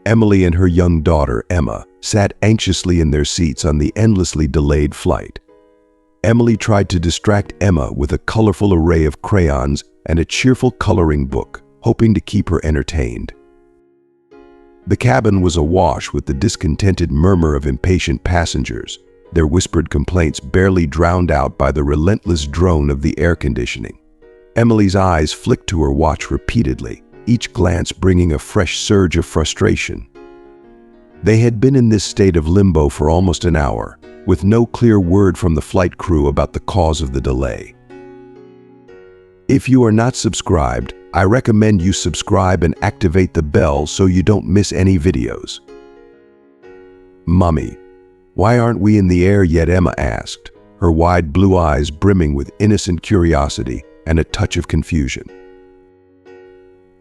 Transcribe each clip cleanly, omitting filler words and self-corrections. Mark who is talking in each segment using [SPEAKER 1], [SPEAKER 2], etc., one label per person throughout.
[SPEAKER 1] Emily and her young daughter, Emma, sat anxiously in their seats on the endlessly delayed flight. Emily tried to distract Emma with a colorful array of crayons and a cheerful coloring book, hoping to keep her entertained. The cabin was awash with the discontented murmur of impatient passengers, their whispered complaints barely drowned out by the relentless drone of the air conditioning. Emily's eyes flicked to her watch repeatedly, each glance bringing a fresh surge of frustration. They had been in this state of limbo for almost an hour, with no clear word from the flight crew about the cause of the delay. If you are not subscribed, I recommend you subscribe and activate the bell so you don't miss any videos. "Mommy, why aren't we in the air yet?" Emma asked, her wide blue eyes brimming with innocent curiosity and a touch of confusion.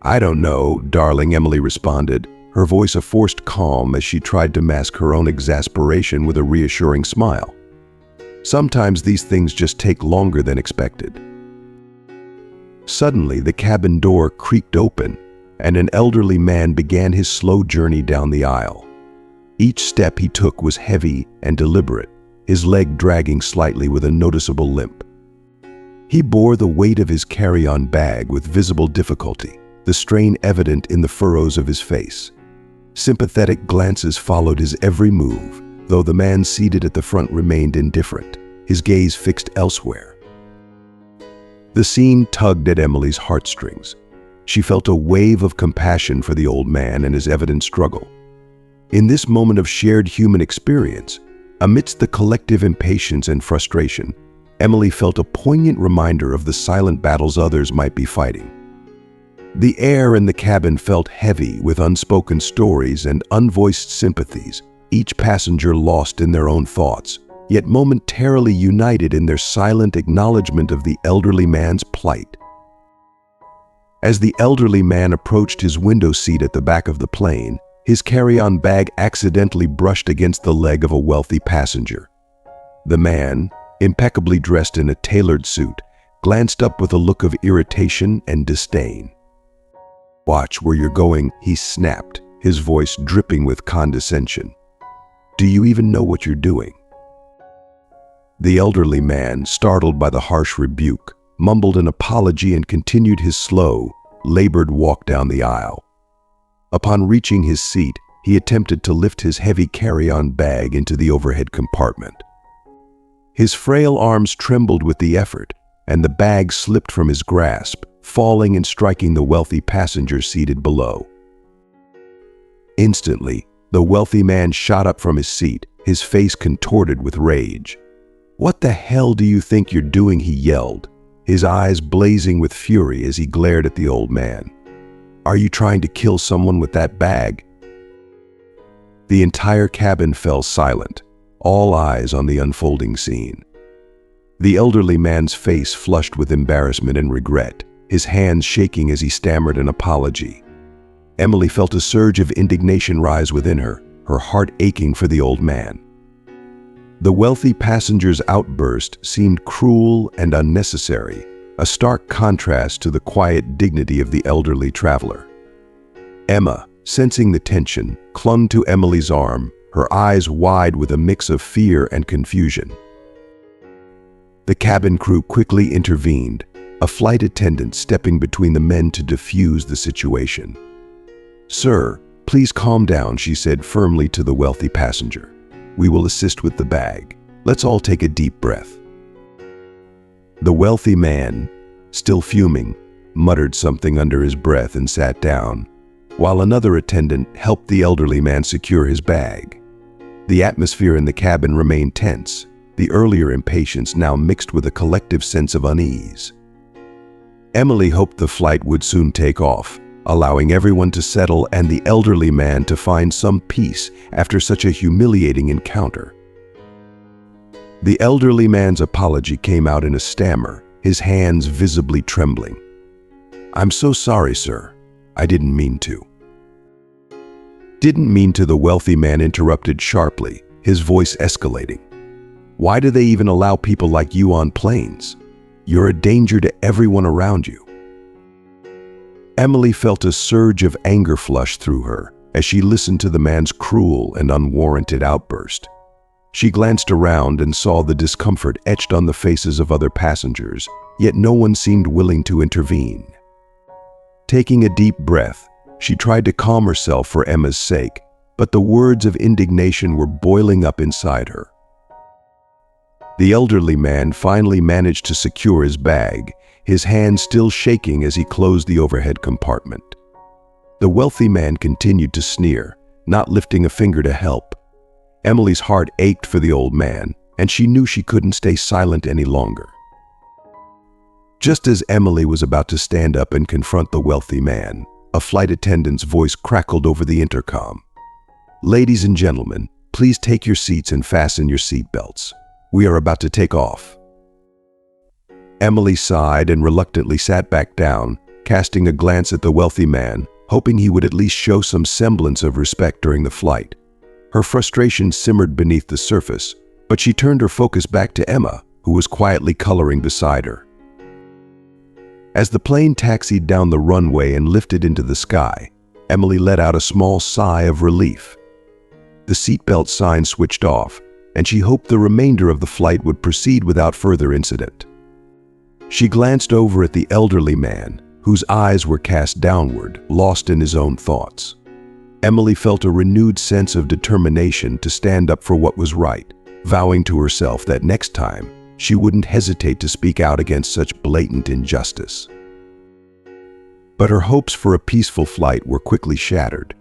[SPEAKER 1] "I don't know, darling," Emily responded, her voice a forced calm as she tried to mask her own exasperation with a reassuring smile. "Sometimes these things just take longer than expected." Suddenly, the cabin door creaked open, and an elderly man began his slow journey down the aisle. Each step he took was heavy and deliberate, his leg dragging slightly with a noticeable limp. He bore the weight of his carry-on bag with visible difficulty, the strain evident in the furrows of his face. Sympathetic glances followed his every move, though the man seated at the front remained indifferent, his gaze fixed elsewhere. The scene tugged at Emily's heartstrings. She felt a wave of compassion for the old man and his evident struggle. In this moment of shared human experience, amidst the collective impatience and frustration, Emily felt a poignant reminder of the silent battles others might be fighting. The air in the cabin felt heavy with unspoken stories and unvoiced sympathies, each passenger lost in their own thoughts, yet momentarily united in their silent acknowledgement of the elderly man's plight. As the elderly man approached his window seat at the back of the plane, his carry-on bag accidentally brushed against the leg of a wealthy passenger. The man, impeccably dressed in a tailored suit, glanced up with a look of irritation and disdain. "Watch where you're going," he snapped, his voice dripping with condescension. "Do you even know what you're doing?" The elderly man, startled by the harsh rebuke, mumbled an apology and continued his slow, labored walk down the aisle. Upon reaching his seat, he attempted to lift his heavy carry-on bag into the overhead compartment. His frail arms trembled with the effort, and the bag slipped from his grasp, falling and striking the wealthy passenger seated below. Instantly, the wealthy man shot up from his seat, his face contorted with rage. "What the hell do you think you're doing?" he yelled, his eyes blazing with fury as he glared at the old man. "Are you trying to kill someone with that bag?" The entire cabin fell silent, all eyes on the unfolding scene. The elderly man's face flushed with embarrassment and regret, his hands shaking as he stammered an apology. Emily felt a surge of indignation rise within her, her heart aching for the old man. The wealthy passenger's outburst seemed cruel and unnecessary, a stark contrast to the quiet dignity of the elderly traveler. Emma, sensing the tension, clung to Emily's arm, her eyes wide with a mix of fear and confusion. The cabin crew quickly intervened, a flight attendant stepping between the men to defuse the situation. "Sir, please calm down," she said firmly to the wealthy passenger. "We will assist with the bag. Let's all take a deep breath." The wealthy man, still fuming, muttered something under his breath and sat down, while another attendant helped the elderly man secure his bag. The atmosphere in the cabin remained tense, the earlier impatience now mixed with a collective sense of unease. Emily hoped the flight would soon take off, allowing everyone to settle and the elderly man to find some peace after such a humiliating encounter. The elderly man's apology came out in a stammer, his hands visibly trembling. "I'm so sorry, sir. I didn't mean to." "Didn't mean to," the wealthy man interrupted sharply, his voice escalating. "Why do they even allow people like you on planes? You're a danger to everyone around you." Emily felt a surge of anger flush through her, as she listened to the man's cruel and unwarranted outburst. She glanced around and saw the discomfort etched on the faces of other passengers, yet no one seemed willing to intervene. Taking a deep breath, she tried to calm herself for Emma's sake, but the words of indignation were boiling up inside her. The elderly man finally managed to secure his bag, his hand still shaking as he closed the overhead compartment. The wealthy man continued to sneer, not lifting a finger to help. Emily's heart ached for the old man, and she knew she couldn't stay silent any longer. Just as Emily was about to stand up and confront the wealthy man, a flight attendant's voice crackled over the intercom. "Ladies and gentlemen, please take your seats and fasten your seatbelts. We are about to take off." Emily sighed and reluctantly sat back down, casting a glance at the wealthy man, hoping he would at least show some semblance of respect during the flight. Her frustration simmered beneath the surface, but she turned her focus back to Emma, who was quietly coloring beside her. As the plane taxied down the runway and lifted into the sky, Emily let out a small sigh of relief. The seatbelt sign switched off, and she hoped the remainder of the flight would proceed without further incident. She glanced over at the elderly man, whose eyes were cast downward, lost in his own thoughts. Emily felt a renewed sense of determination to stand up for what was right, vowing to herself that next time she wouldn't hesitate to speak out against such blatant injustice. But her hopes for a peaceful flight were quickly shattered.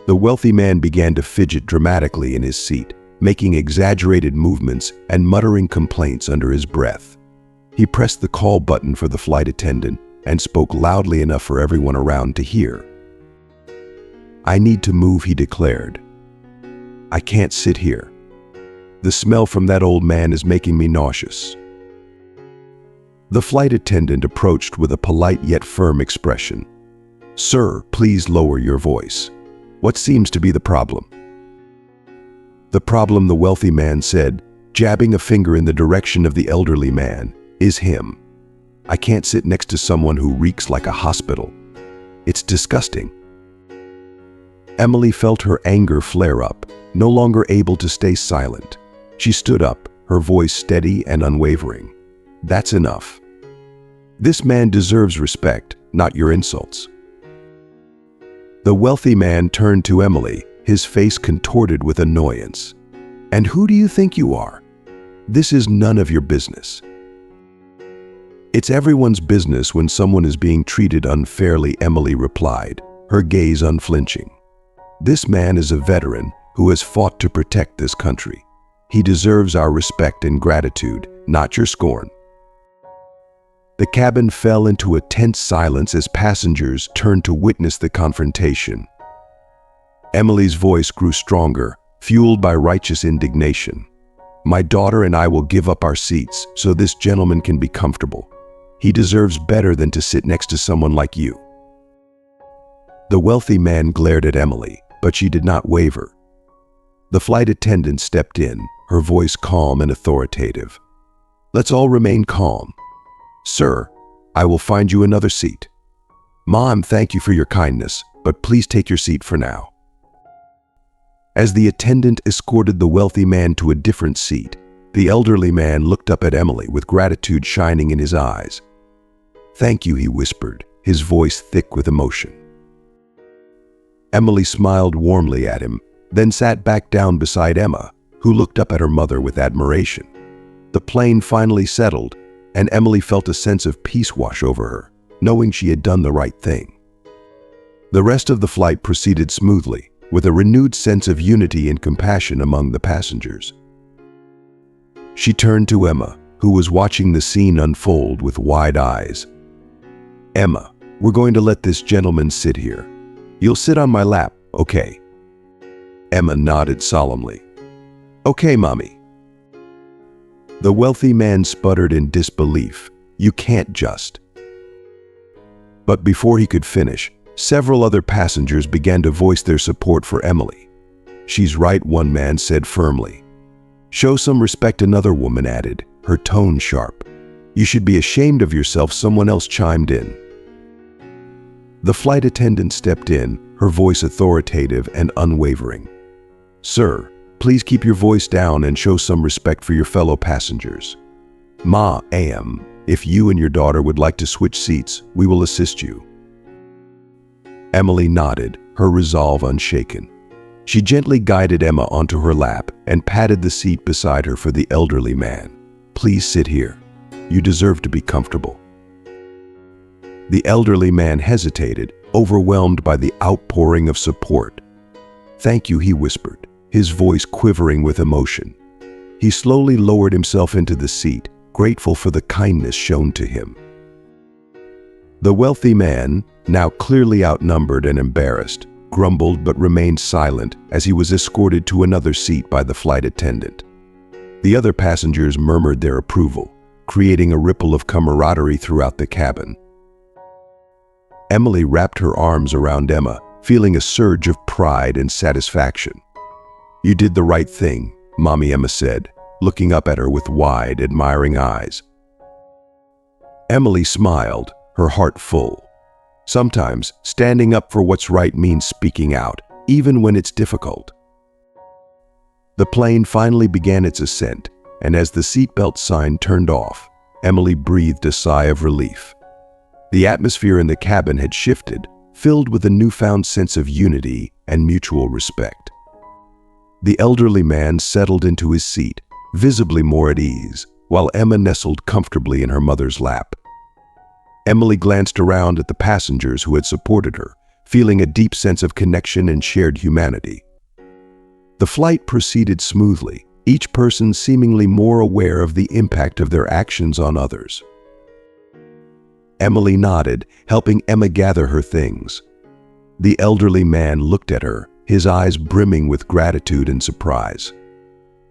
[SPEAKER 1] The wealthy man began to fidget dramatically in his seat, making exaggerated movements and muttering complaints under his breath. He pressed the call button for the flight attendant and spoke loudly enough for everyone around to hear. "I need to move," he declared. "I can't sit here. The smell from that old man is making me nauseous." The flight attendant approached with a polite yet firm expression. "Sir, please lower your voice. What seems to be the problem?" "The problem," the wealthy man said, jabbing a finger in the direction of the elderly man, "is him. I can't sit next to someone who reeks like a hospital. It's disgusting." Emily felt her anger flare up, no longer able to stay silent. She stood up, her voice steady and unwavering. "That's enough. This man deserves respect, not your insults." The wealthy man turned to Emily, his face contorted with annoyance. "And who do you think you are? This is none of your business." "It's everyone's business when someone is being treated unfairly," Emily replied, her gaze unflinching. "This man is a veteran who has fought to protect this country. He deserves our respect and gratitude, not your scorn." The cabin fell into a tense silence as passengers turned to witness the confrontation. Emily's voice grew stronger, fueled by righteous indignation. "My daughter and I will give up our seats so this gentleman can be comfortable. He deserves better than to sit next to someone like you." The wealthy man glared at Emily, but she did not waver. The flight attendant stepped in, her voice calm and authoritative. "Let's all remain calm. Sir, I will find you another seat. Mom, thank you for your kindness, but please take your seat for now." As the attendant escorted the wealthy man to a different seat, the elderly man looked up at Emily with gratitude shining in his eyes. "Thank you," he whispered, his voice thick with emotion. Emily smiled warmly at him, then sat back down beside Emma, who looked up at her mother with admiration. The plane finally settled, and Emily felt a sense of peace wash over her, knowing she had done the right thing. The rest of the flight proceeded smoothly, with a renewed sense of unity and compassion among the passengers. She turned to Emma, who was watching the scene unfold with wide eyes. "Emma, we're going to let this gentleman sit here. You'll sit on my lap, okay?" Emma nodded solemnly. "Okay, Mommy." The wealthy man sputtered in disbelief. "You can't just..." But before he could finish, several other passengers began to voice their support for Emily. "She's right," one man said firmly. "Show some respect," another woman added, her tone sharp. "You should be ashamed of yourself," someone else chimed in. The flight attendant stepped in, her voice authoritative and unwavering. "Sir, please keep your voice down and show some respect for your fellow passengers. Ma'am, if you and your daughter would like to switch seats, we will assist you." Emily nodded, her resolve unshaken. She gently guided Emma onto her lap and patted the seat beside her for the elderly man. "Please sit here. You deserve to be comfortable." The elderly man hesitated, overwhelmed by the outpouring of support. "Thank you," he whispered, his voice quivering with emotion. He slowly lowered himself into the seat, grateful for the kindness shown to him. The wealthy man, now clearly outnumbered and embarrassed, grumbled but remained silent as he was escorted to another seat by the flight attendant. The other passengers murmured their approval, creating a ripple of camaraderie throughout the cabin. Emily wrapped her arms around Emma, feeling a surge of pride and satisfaction. "You did the right thing," Mommy Emma said, looking up at her with wide, admiring eyes. Emily smiled, her heart full. Sometimes, standing up for what's right means speaking out, even when it's difficult. The plane finally began its ascent, and as the seatbelt sign turned off, Emily breathed a sigh of relief. The atmosphere in the cabin had shifted, filled with a newfound sense of unity and mutual respect. The elderly man settled into his seat, visibly more at ease, while Emma nestled comfortably in her mother's lap. Emily glanced around at the passengers who had supported her, feeling a deep sense of connection and shared humanity. The flight proceeded smoothly, each person seemingly more aware of the impact of their actions on others. Emily nodded, helping Emma gather her things. The elderly man looked at her, his eyes brimming with gratitude and surprise.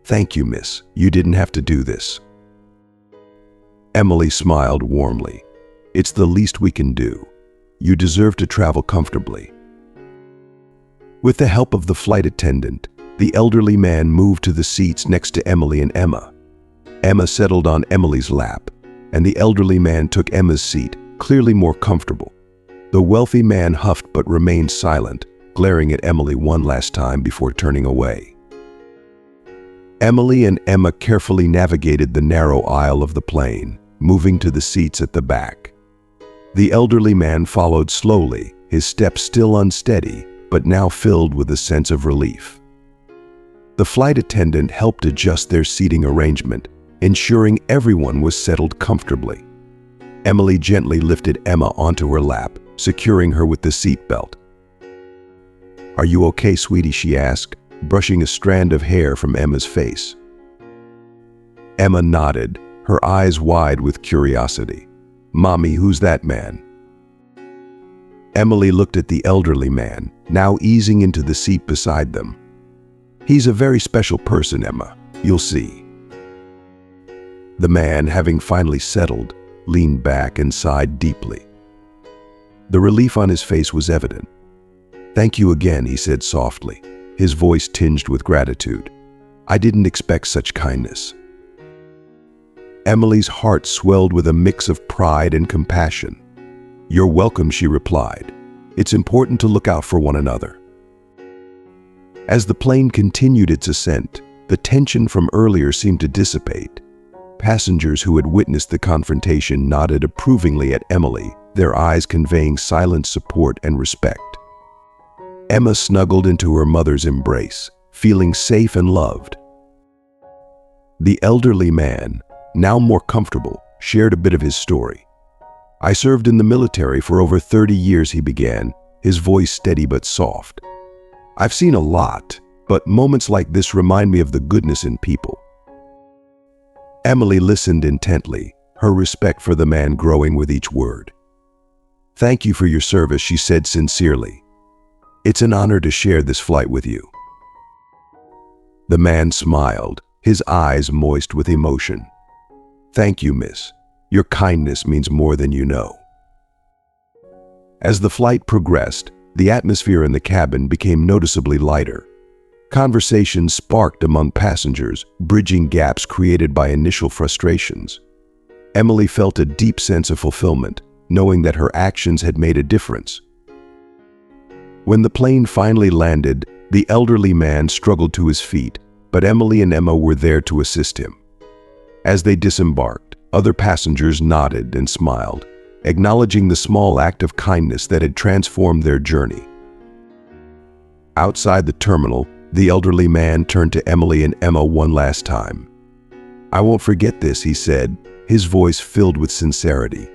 [SPEAKER 1] "Thank you, miss. You didn't have to do this." Emily smiled warmly. "It's the least we can do. You deserve to travel comfortably." With the help of the flight attendant, the elderly man moved to the seats next to Emily and Emma. Emma settled on Emily's lap, and the elderly man took Emma's seat, clearly more comfortable. The wealthy man huffed but remained silent, glaring at Emily one last time before turning away. Emily and Emma carefully navigated the narrow aisle of the plane, moving to the seats at the back. The elderly man followed slowly, his steps still unsteady, but now filled with a sense of relief. The flight attendant helped adjust their seating arrangement, ensuring everyone was settled comfortably. Emily gently lifted Emma onto her lap, securing her with the seatbelt. "Are you okay, sweetie?" she asked, brushing a strand of hair from Emma's face. Emma nodded, her eyes wide with curiosity. "Mommy, who's that man?" Emily looked at the elderly man, now easing into the seat beside them. "He's a very special person, Emma. You'll see." The man, having finally settled, leaned back and sighed deeply. The relief on his face was evident. "Thank you again," he said softly, his voice tinged with gratitude. "I didn't expect such kindness." Emily's heart swelled with a mix of pride and compassion. "You're welcome," she replied. "It's important to look out for one another." As the plane continued its ascent, the tension from earlier seemed to dissipate. Passengers who had witnessed the confrontation nodded approvingly at Emily, their eyes conveying silent support and respect. Emma snuggled into her mother's embrace, feeling safe and loved. The elderly man, now more comfortable, shared a bit of his story. "I served in the military for over 30 years," he began, his voice steady but soft. "I've seen a lot, but moments like this remind me of the goodness in people." Emily listened intently, her respect for the man growing with each word. "Thank you for your service," she said sincerely. "It's an honor to share this flight with you." The man smiled, his eyes moist with emotion. "Thank you, miss. Your kindness means more than you know." As the flight progressed, the atmosphere in the cabin became noticeably lighter. Conversations sparked among passengers, bridging gaps created by initial frustrations. Emily felt a deep sense of fulfillment, knowing that her actions had made a difference, When the plane finally landed, the elderly man struggled to his feet, but Emily and Emma were there to assist him. As they disembarked, other passengers nodded and smiled, acknowledging the small act of kindness that had transformed their journey. Outside the terminal, the elderly man turned to Emily and Emma one last time. "I won't forget this," he said, his voice filled with sincerity.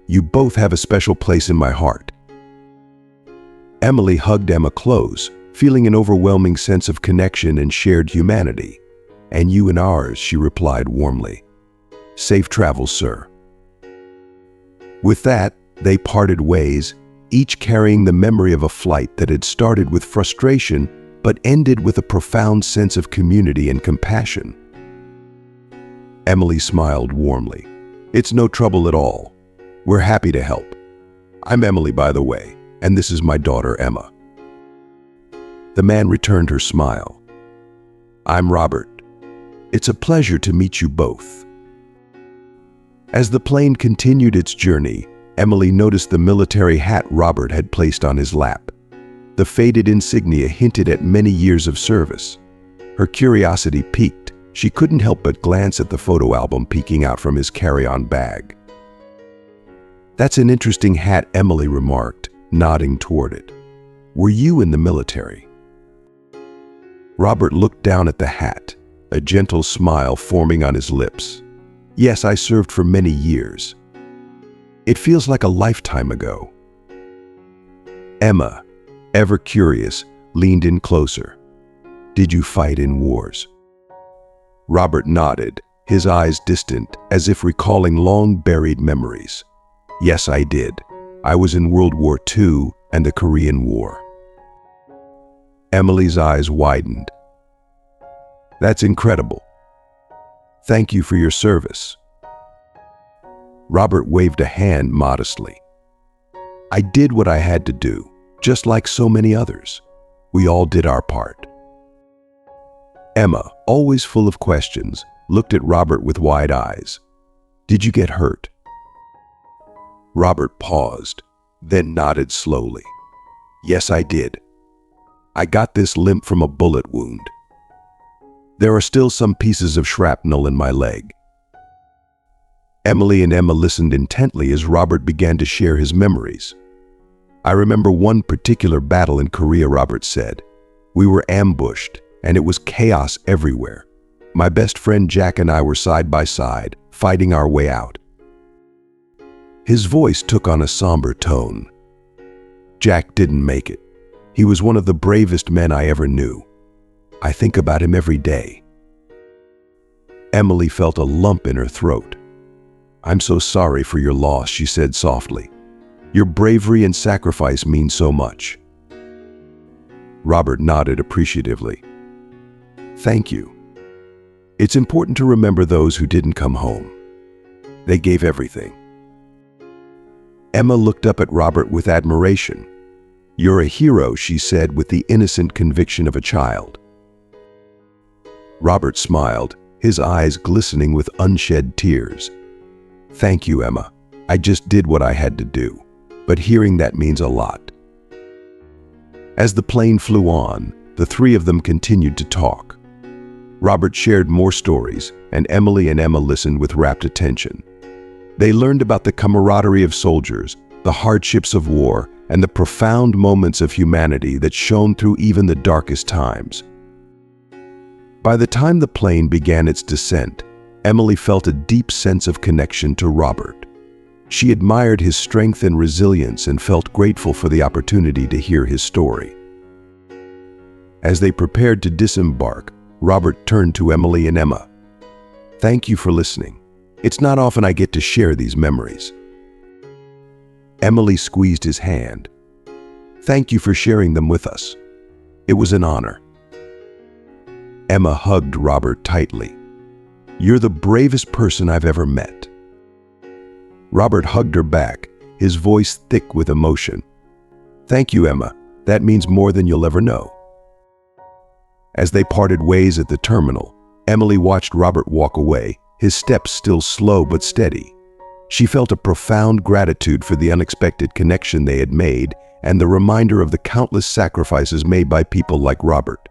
[SPEAKER 1] "You both have a special place in my heart." Emily hugged Emma close, feeling an overwhelming sense of connection and shared humanity. "And you and ours," she replied warmly. "Safe travels, sir." With that, they parted ways, each carrying the memory of a flight that had started with frustration but ended with a profound sense of community and compassion. Emily smiled warmly. "It's no trouble at all. We're happy to help. I'm Emily, by the way, and this is my daughter, Emma." The man returned her smile. "I'm Robert. It's a pleasure to meet you both." As the plane continued its journey, Emily noticed the military hat Robert had placed on his lap. The faded insignia hinted at many years of service. Her curiosity piqued. She couldn't help but glance at the photo album peeking out from his carry-on bag. "That's an interesting hat," Emily remarked, nodding toward it. "Were you in the military?" Robert looked down at the hat, a gentle smile forming on his lips. "Yes, I served for many years. It feels like a lifetime ago." Emma, ever curious, leaned in closer. "Did you fight in wars?" Robert nodded, his eyes distant, as if recalling long-buried memories. "Yes, I did. I was in World War II and the Korean War." Emily's eyes widened. "That's incredible. Thank you for your service." Robert waved a hand modestly. "I did what I had to do, just like so many others. We all did our part." Emma, always full of questions, looked at Robert with wide eyes. "Did you get hurt?" Robert paused, then nodded slowly. "Yes, I did. I got this limp from a bullet wound. There are still some pieces of shrapnel in my leg." Emily and Emma listened intently as Robert began to share his memories. "I remember one particular battle in Korea," Robert said. "We were ambushed, and it was chaos everywhere. My best friend Jack and I were side by side, fighting our way out." His voice took on a somber tone. "Jack didn't make it. He was one of the bravest men I ever knew. I think about him every day." Emily felt a lump in her throat. "I'm so sorry for your loss," she said softly. "Your bravery and sacrifice mean so much." Robert nodded appreciatively. "Thank you. It's important to remember those who didn't come home. They gave everything." Emma looked up at Robert with admiration. "You're a hero," she said with the innocent conviction of a child. Robert smiled, his eyes glistening with unshed tears. "Thank you, Emma. I just did what I had to do, but hearing that means a lot." As the plane flew on, the three of them continued to talk. Robert shared more stories, and Emily and Emma listened with rapt attention. They learned about the camaraderie of soldiers, the hardships of war, and the profound moments of humanity that shone through even the darkest times. By the time the plane began its descent, Emily felt a deep sense of connection to Robert. She admired his strength and resilience and felt grateful for the opportunity to hear his story. As they prepared to disembark, Robert turned to Emily and Emma. "Thank you for listening. It's not often I get to share these memories." Emily squeezed his hand. "Thank you for sharing them with us. It was an honor." Emma hugged Robert tightly. "You're the bravest person I've ever met." Robert hugged her back, his voice thick with emotion. "Thank you, Emma. That means more than you'll ever know." As they parted ways at the terminal, Emily watched Robert walk away, his steps still slow but steady. She felt a profound gratitude for the unexpected connection they had made and the reminder of the countless sacrifices made by people like Robert.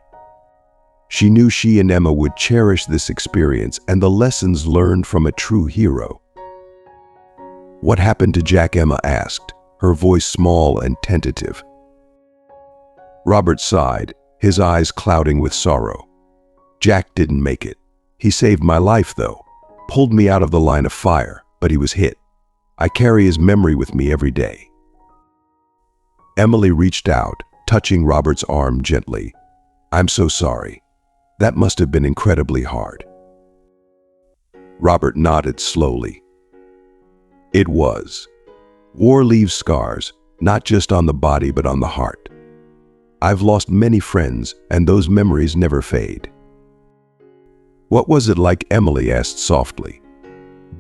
[SPEAKER 1] She knew she and Emma would cherish this experience and the lessons learned from a true hero. "What happened to Jack?" Emma asked, her voice small and tentative. Robert sighed, his eyes clouding with sorrow. "Jack didn't make it. He saved my life, though. Pulled me out of the line of fire, but he was hit. I carry his memory with me every day." Emily reached out, touching Robert's arm gently. "I'm so sorry. That must have been incredibly hard." Robert nodded slowly. "It was. War leaves scars, not just on the body but on the heart. I've lost many friends, and those memories never fade." "What was it like?" Emily asked softly.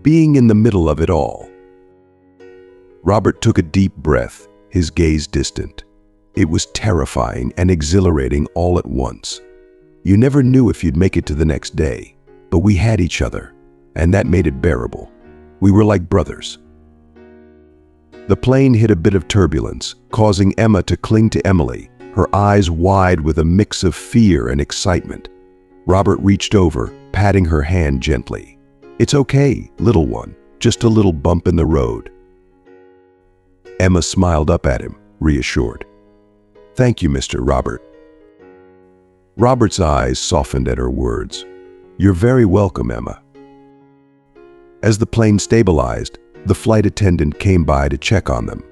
[SPEAKER 1] "Being in the middle of it all." Robert took a deep breath, his gaze distant. It was terrifying and exhilarating all at once. You never knew if you'd make it to the next day, but we had each other, and that made it bearable. We were like brothers. The plane hit a bit of turbulence, causing Emma to cling to Emily, her eyes wide with a mix of fear and excitement. Robert reached over, patting her hand gently. "It's okay, little one, just a little bump in the road." Emma smiled up at him, reassured. "Thank you, Mr. Robert." Robert's eyes softened at her words. "You're very welcome, Emma." As the plane stabilized, the flight attendant came by to check on them.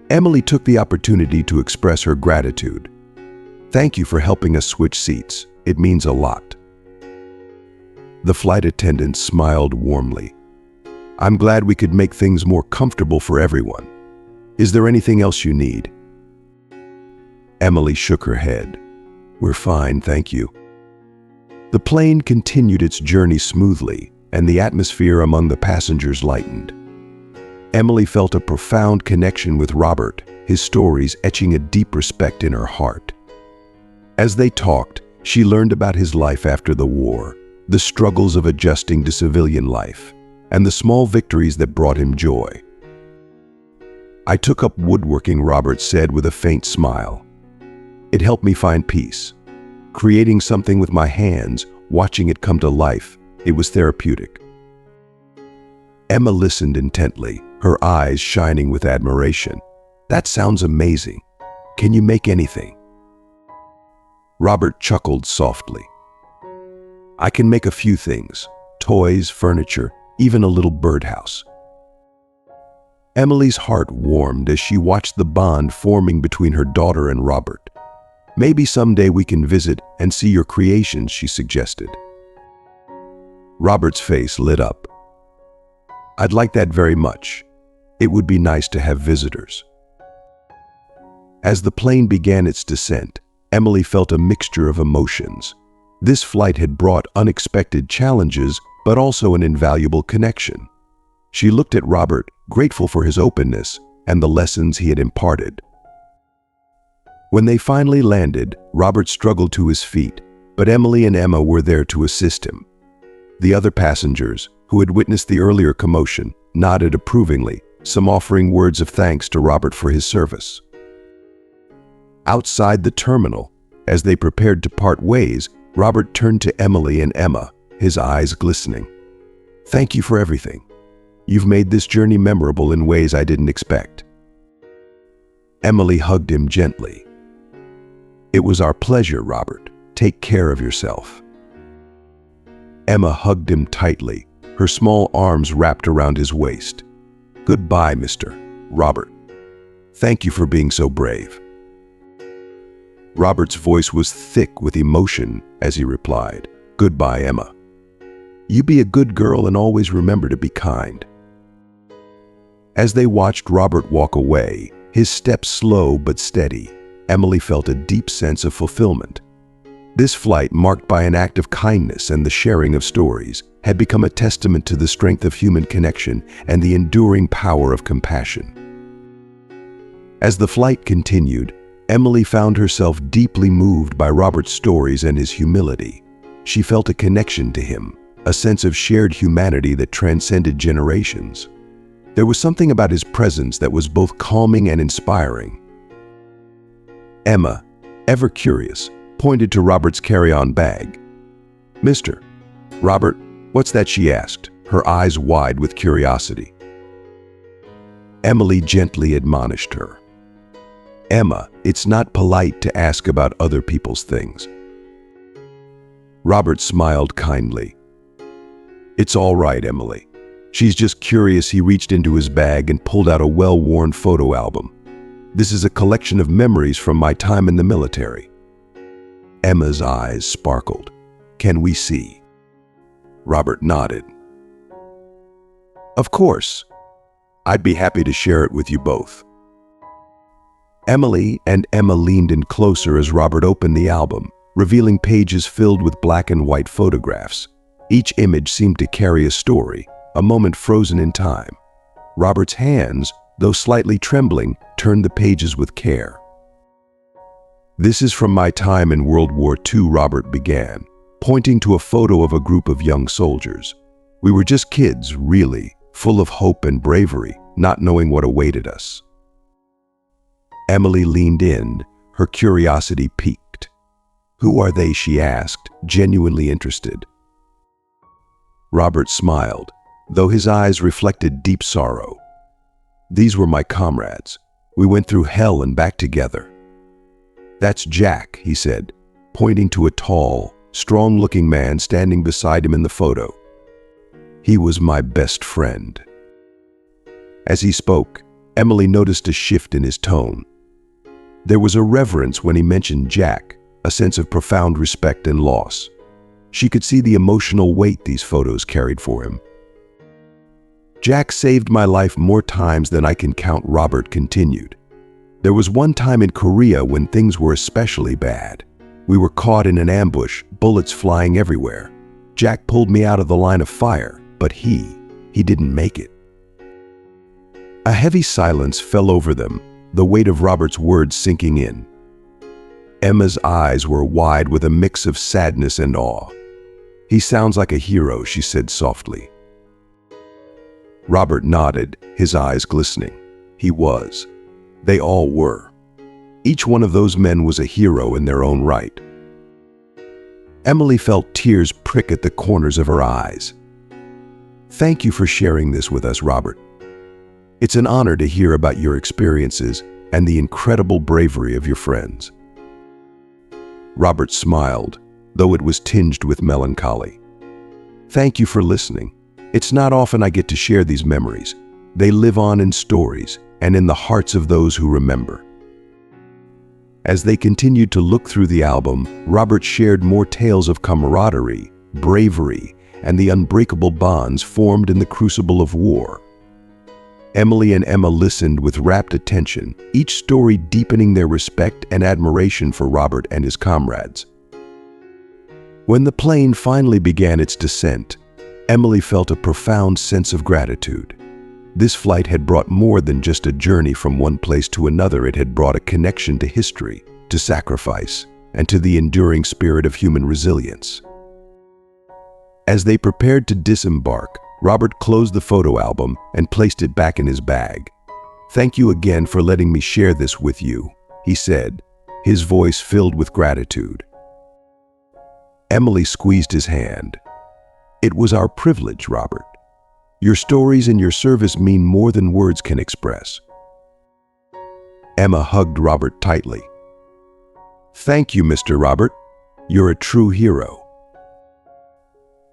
[SPEAKER 1] Emily took the opportunity to express her gratitude. "Thank you for helping us switch seats. It means a lot." The flight attendant smiled warmly. "I'm glad we could make things more comfortable for everyone. Is there anything else you need?" Emily shook her head. "We're fine, thank you." The plane continued its journey smoothly, and the atmosphere among the passengers lightened. Emily felt a profound connection with Robert, his stories etching a deep respect in her heart. As they talked, she learned about his life after the war, the struggles of adjusting to civilian life, and the small victories that brought him joy. "I took up woodworking," Robert said with a faint smile. "It helped me find peace. Creating something with my hands, watching it come to life, it was therapeutic." Emma listened intently, her eyes shining with admiration. "That sounds amazing. Can you make anything?" Robert chuckled softly. "I can make a few things: toys, furniture, even a little birdhouse." Emily's heart warmed as she watched the bond forming between her daughter and Robert. "Maybe someday we can visit and see your creations," she suggested. Robert's face lit up. "I'd like that very much. It would be nice to have visitors." As the plane began its descent, Emily felt a mixture of emotions. This flight had brought unexpected challenges, but also an invaluable connection. She looked at Robert, grateful for his openness and the lessons he had imparted. When they finally landed, Robert struggled to his feet, but Emily and Emma were there to assist him. The other passengers, who had witnessed the earlier commotion, nodded approvingly, some offering words of thanks to Robert for his service. Outside the terminal, as they prepared to part ways, Robert turned to Emily and Emma, his eyes glistening. "Thank you for everything. You've made this journey memorable in ways I didn't expect." Emily hugged him gently. "It was our pleasure, Robert. Take care of yourself." Emma hugged him tightly, her small arms wrapped around his waist. "Goodbye, Mr. Robert. Thank you for being so brave." Robert's voice was thick with emotion as he replied, "Goodbye, Emma. You be a good girl and always remember to be kind." As they watched Robert walk away, his steps slow but steady, Emily felt a deep sense of fulfillment. This flight, marked by an act of kindness and the sharing of stories, had become a testament to the strength of human connection and the enduring power of compassion. As the flight continued, Emily found herself deeply moved by Robert's stories and his humility. She felt a connection to him, a sense of shared humanity that transcended generations. There was something about his presence that was both calming and inspiring. Emma, ever curious, pointed to Robert's carry-on bag. "Mr. Robert, what's that?" she asked, her eyes wide with curiosity. Emily gently admonished her. "Emma, it's not polite to ask about other people's things." Robert smiled kindly. "It's all right, Emily. She's just curious." He reached into his bag and pulled out a well-worn photo album. "This is a collection of memories from my time in the military." Emma's eyes sparkled. "Can we see?" Robert nodded. "Of course. I'd be happy to share it with you both." Emily and Emma leaned in closer as Robert opened the album, revealing pages filled with black and white photographs. Each image seemed to carry a story, a moment frozen in time. Robert's hands, though slightly trembling, turned the pages with care. "This is from my time in World War II," Robert began, pointing to a photo of a group of young soldiers. "We were just kids, really, full of hope and bravery, not knowing what awaited us." Emily leaned in, her curiosity piqued. "Who are they?" she asked, genuinely interested. Robert smiled, though his eyes reflected deep sorrow. "These were my comrades. We went through hell and back together." "That's Jack," he said, pointing to a tall, strong-looking man standing beside him in the photo. "He was my best friend." As he spoke, Emily noticed a shift in his tone. There was a reverence when he mentioned Jack, a sense of profound respect and loss. She could see the emotional weight these photos carried for him. "Jack saved my life more times than I can count," Robert continued. "There was one time in Korea when things were especially bad. We were caught in an ambush, bullets flying everywhere. Jack pulled me out of the line of fire, but he didn't make it." A heavy silence fell over them, the weight of Robert's words sinking in. Emma's eyes were wide with a mix of sadness and awe. "He sounds like a hero," she said softly. Robert nodded, his eyes glistening. He was. They all were. Each one of those men was a hero in their own right. Emily felt tears prick at the corners of her eyes. "Thank you for sharing this with us, Robert. It's an honor to hear about your experiences and the incredible bravery of your friends." Robert smiled, though it was tinged with melancholy. "Thank you for listening. It's not often I get to share these memories. They live on in stories and in the hearts of those who remember." As they continued to look through the album, Robert shared more tales of camaraderie, bravery, and the unbreakable bonds formed in the crucible of war. Emily and Emma listened with rapt attention, each story deepening their respect and admiration for Robert and his comrades. When the plane finally began its descent, Emily felt a profound sense of gratitude. This flight had brought more than just a journey from one place to another. It had brought a connection to history, to sacrifice, and to the enduring spirit of human resilience. As they prepared to disembark, Robert closed the photo album and placed it back in his bag. "Thank you again for letting me share this with you," he said, his voice filled with gratitude. Emily squeezed his hand. "It was our privilege, Robert. Your stories and your service mean more than words can express." Emma hugged Robert tightly. "Thank you, Mr. Robert. You're a true hero."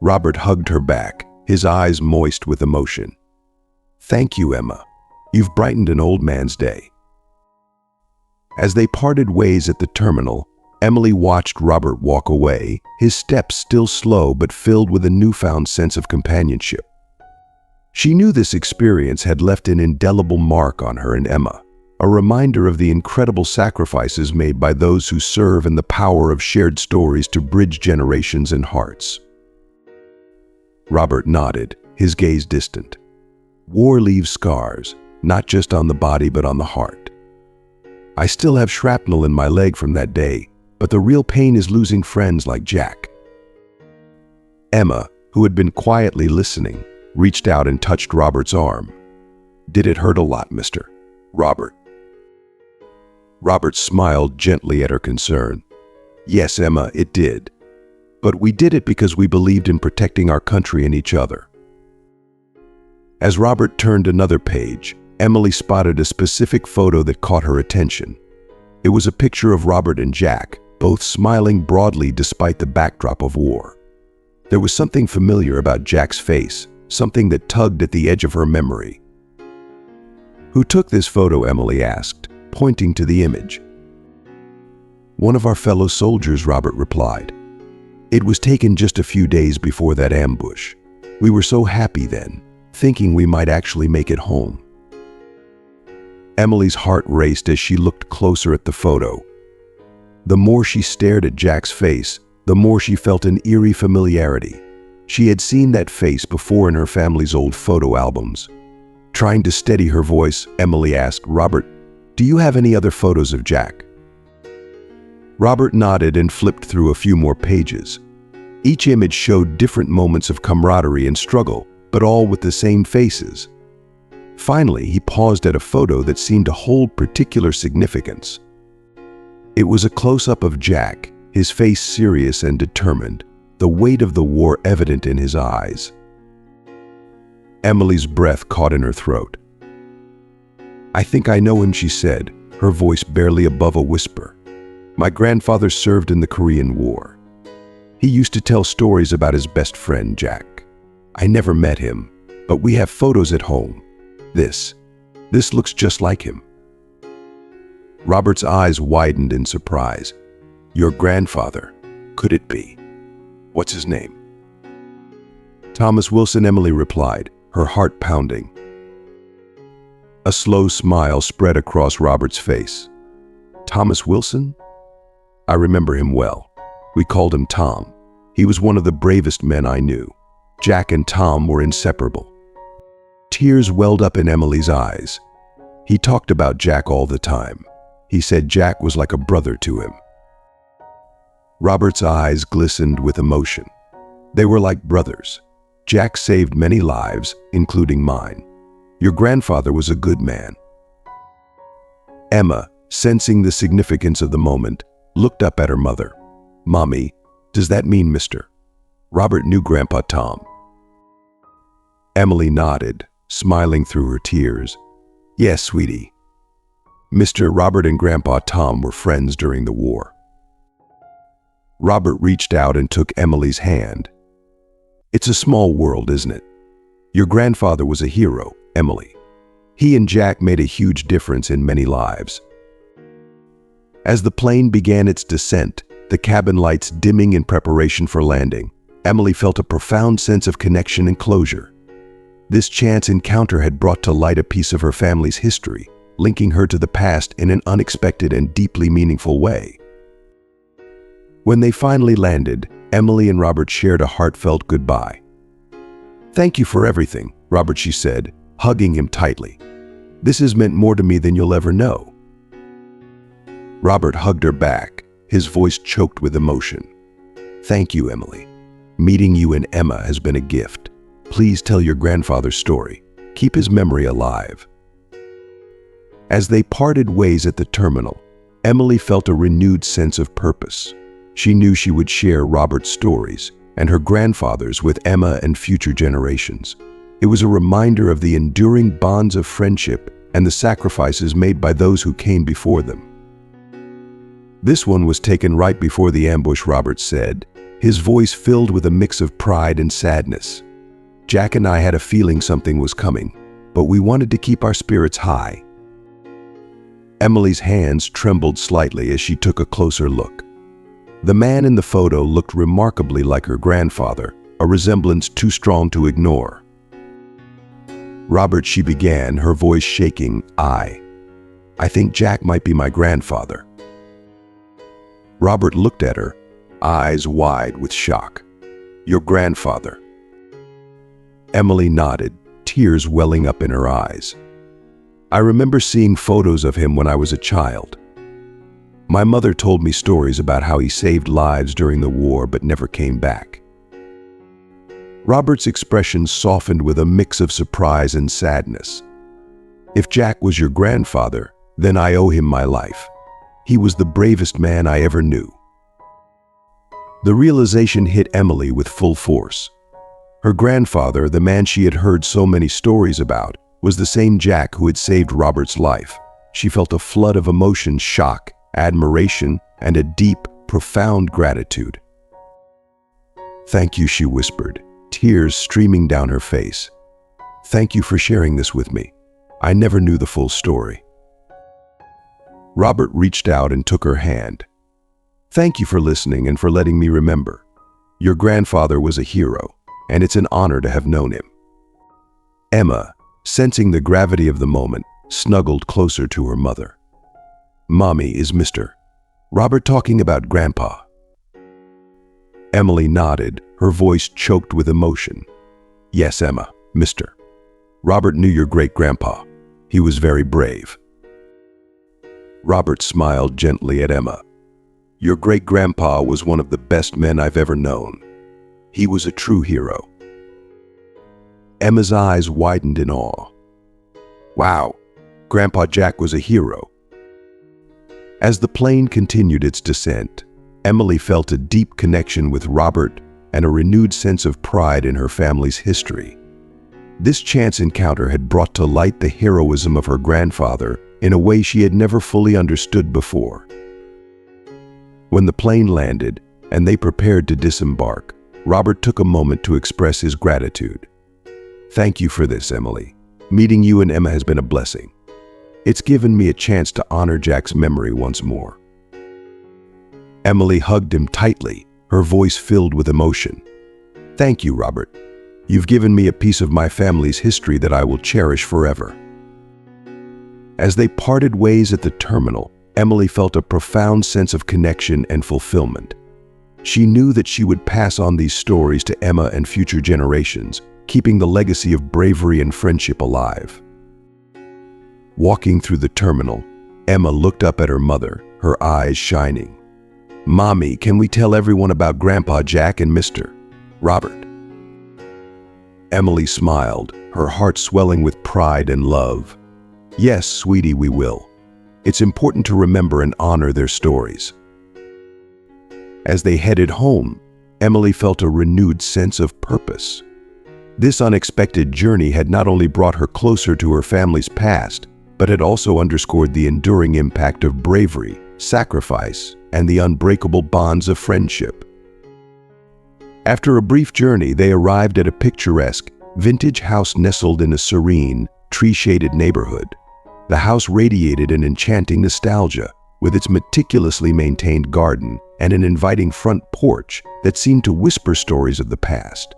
[SPEAKER 1] Robert hugged her back, his eyes moist with emotion. "Thank you, Emma. You've brightened an old man's day." As they parted ways at the terminal, Emily watched Robert walk away, his steps still slow but filled with a newfound sense of companionship. She knew this experience had left an indelible mark on her and Emma, a reminder of the incredible sacrifices made by those who serve and the power of shared stories to bridge generations and hearts. Robert nodded, his gaze distant. "War leaves scars, not just on the body but on the heart. I still have shrapnel in my leg from that day, but the real pain is losing friends like Jack." Emma, who had been quietly listening, reached out and touched Robert's arm. "Did it hurt a lot, Mr. Robert?" Robert smiled gently at her concern. "Yes, Emma, it did. But we did it because we believed in protecting our country and each other." As Robert turned another page, Emily spotted a specific photo that caught her attention. It was a picture of Robert and Jack, both smiling broadly despite the backdrop of war. There was something familiar about Jack's face, something that tugged at the edge of her memory. "Who took this photo?" Emily asked, pointing to the image. "One of our fellow soldiers," Robert replied. "It was taken just a few days before that ambush. We were so happy then, thinking we might actually make it home." Emily's heart raced as she looked closer at the photo. The more she stared at Jack's face, the more she felt an eerie familiarity. She had seen that face before in her family's old photo albums. Trying to steady her voice, Emily asked, "Robert, do you have any other photos of Jack?" Robert nodded and flipped through a few more pages. Each image showed different moments of camaraderie and struggle, but all with the same faces. Finally, he paused at a photo that seemed to hold particular significance. It was a close-up of Jack, his face serious and determined, the weight of the war evident in his eyes. Emily's breath caught in her throat. "I think I know him," she said, her voice barely above a whisper. "My grandfather served in the Korean War. He used to tell stories about his best friend, Jack. I never met him, but we have photos at home. This looks just like him." Robert's eyes widened in surprise. "Your grandfather? Could it be? What's his name?" "Thomas Wilson," Emily replied, her heart pounding. A slow smile spread across Robert's face. "Thomas Wilson? I remember him well. We called him Tom. He was one of the bravest men I knew. Jack and Tom were inseparable." Tears welled up in Emily's eyes. "He talked about Jack all the time. He said Jack was like a brother to him." Robert's eyes glistened with emotion. They were like brothers. "Jack saved many lives, including mine. Your grandfather was a good man." Emma, sensing the significance of the moment, looked up at her mother. "Mommy, does that mean Mr. Robert knew Grandpa Tom?" Emily nodded, smiling through her tears. "Yes, sweetie. Mr. Robert and Grandpa Tom were friends during the war." Robert reached out and took Emily's hand. "It's a small world, isn't it? Your grandfather was a hero, Emily. He and Jack made a huge difference in many lives." As the plane began its descent, the cabin lights dimming in preparation for landing, Emily felt a profound sense of connection and closure. This chance encounter had brought to light a piece of her family's history, linking her to the past in an unexpected and deeply meaningful way. When they finally landed, Emily and Robert shared a heartfelt goodbye. "Thank you for everything, Robert," she said, hugging him tightly. "This has meant more to me than you'll ever know." Robert hugged her back, his voice choked with emotion. "Thank you, Emily. Meeting you and Emma has been a gift. Please tell your grandfather's story. Keep his memory alive." As they parted ways at the terminal, Emily felt a renewed sense of purpose. She knew she would share Robert's stories and her grandfather's with Emma and future generations. It was a reminder of the enduring bonds of friendship and the sacrifices made by those who came before them. "This one was taken right before the ambush," Robert said, his voice filled with a mix of pride and sadness. "Jack and I had a feeling something was coming, but we wanted to keep our spirits high." Emily's hands trembled slightly as she took a closer look. The man in the photo looked remarkably like her grandfather, a resemblance too strong to ignore. "Robert," she began, her voice shaking, I think Jack might be my grandfather." Robert looked at her, eyes wide with shock. "Your grandfather?" Emily nodded, tears welling up in her eyes. "I remember seeing photos of him when I was a child. My mother told me stories about how he saved lives during the war but never came back." Robert's expression softened with a mix of surprise and sadness. "If Jack was your grandfather, then I owe him my life. He was the bravest man I ever knew." The realization hit Emily with full force. Her grandfather, the man she had heard so many stories about, was the same Jack who had saved Robert's life. She felt a flood of emotion, shock, admiration, and a deep, profound gratitude. "Thank you," she whispered, tears streaming down her face. "Thank you for sharing this with me. I never knew the full story." Robert reached out and took her hand. "Thank you for listening and for letting me remember. Your grandfather was a hero, and it's an honor to have known him." Emma, sensing the gravity of the moment, snuggled closer to her mother. "Mommy, is Mr. Robert talking about Grandpa?" Emily nodded, her voice choked with emotion. "Yes, Emma, Mr. Robert knew your great-grandpa. He was very brave." Robert smiled gently at Emma. "Your great-grandpa was one of the best men I've ever known. He was a true hero." Emma's eyes widened in awe. "Wow, Grandpa Jack was a hero." As the plane continued its descent, Emily felt a deep connection with Robert and a renewed sense of pride in her family's history. This chance encounter had brought to light the heroism of her grandfather in a way she had never fully understood before. When the plane landed and they prepared to disembark, Robert took a moment to express his gratitude. "Thank you for this, Emily. Meeting you and Emma has been a blessing. It's given me a chance to honor Jack's memory once more." Emily hugged him tightly, her voice filled with emotion. "Thank you, Robert. You've given me a piece of my family's history that I will cherish forever." As they parted ways at the terminal, Emily felt a profound sense of connection and fulfillment. She knew that she would pass on these stories to Emma and future generations, keeping the legacy of bravery and friendship alive. Walking through the terminal, Emma looked up at her mother, her eyes shining. "Mommy, can we tell everyone about Grandpa Jack and Mr. Robert?" Emily smiled, her heart swelling with pride and love. "Yes, sweetie, we will. It's important to remember and honor their stories." As they headed home, Emily felt a renewed sense of purpose. This unexpected journey had not only brought her closer to her family's past, but had also underscored the enduring impact of bravery, sacrifice, and the unbreakable bonds of friendship. After a brief journey, they arrived at a picturesque, vintage house nestled in a serene, tree-shaded neighborhood. The house radiated an enchanting nostalgia, with its meticulously maintained garden and an inviting front porch that seemed to whisper stories of the past.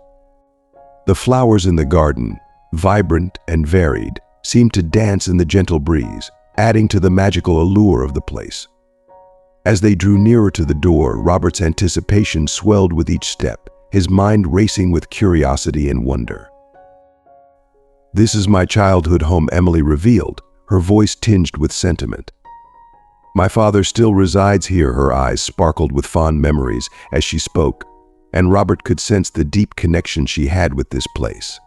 [SPEAKER 1] The flowers in the garden, vibrant and varied, seemed to dance in the gentle breeze, adding to the magical allure of the place. As they drew nearer to the door, Robert's anticipation swelled with each step, his mind racing with curiosity and wonder. "This is my childhood home," Emily revealed, her voice tinged with sentiment. "My father still resides here." Her eyes sparkled with fond memories as she spoke, and Robert could sense the deep connection she had with this place.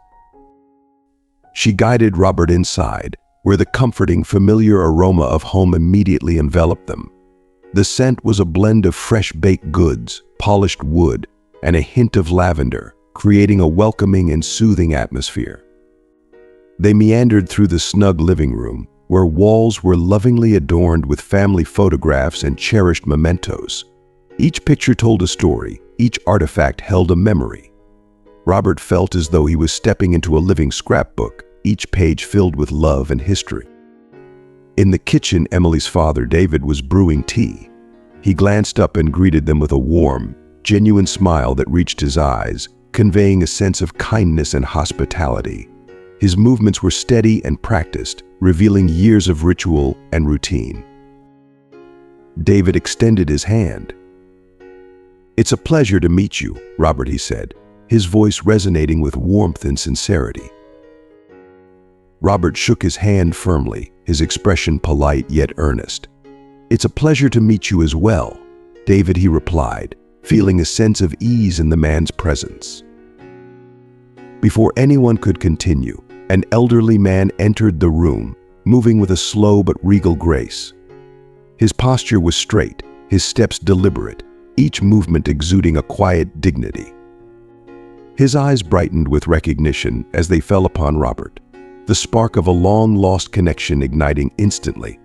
[SPEAKER 1] She guided Robert inside, where the comforting, familiar aroma of home immediately enveloped them. The scent was a blend of fresh baked goods, polished wood, and a hint of lavender, creating a welcoming and soothing atmosphere. They meandered through the snug living room, where walls were lovingly adorned with family photographs and cherished mementos. Each picture told a story, each artifact held a memory. Robert felt as though he was stepping into a living scrapbook, each page filled with love and history. In the kitchen, Emily's father, David, was brewing tea. He glanced up and greeted them with a warm, genuine smile that reached his eyes, conveying a sense of kindness and hospitality. His movements were steady and practiced, revealing years of ritual and routine. David extended his hand. "It's a pleasure to meet you, Robert," he said, his voice resonating with warmth and sincerity. Robert shook his hand firmly, his expression polite yet earnest. "It's a pleasure to meet you as well, David," he replied, feeling a sense of ease in the man's presence. Before anyone could continue, an elderly man entered the room, moving with a slow but regal grace. His posture was straight, his steps deliberate, each movement exuding a quiet dignity. His eyes brightened with recognition as they fell upon Robert, the spark of a long-lost connection igniting instantly.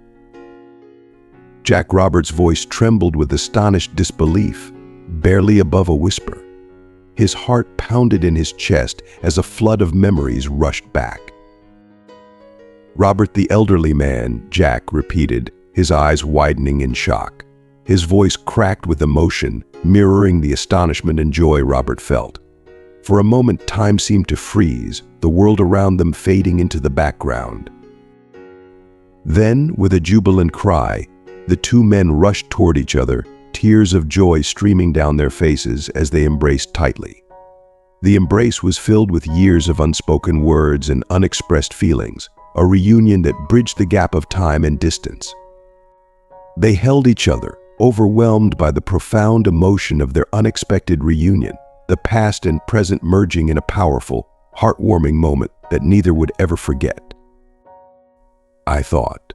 [SPEAKER 1] Jack Roberts' voice trembled with astonished disbelief, barely above a whisper. His heart pounded in his chest as a flood of memories rushed back. "Robert, the elderly man," Jack repeated, his eyes widening in shock. His voice cracked with emotion, mirroring the astonishment and joy Robert felt. For a moment, time seemed to freeze, the world around them fading into the background. Then, with a jubilant cry, the two men rushed toward each other, tears of joy streaming down their faces as they embraced tightly. The embrace was filled with years of unspoken words and unexpressed feelings, a reunion that bridged the gap of time and distance. They held each other, overwhelmed by the profound emotion of their unexpected reunion, the past and present merging in a powerful, heartwarming moment that neither would ever forget. I thought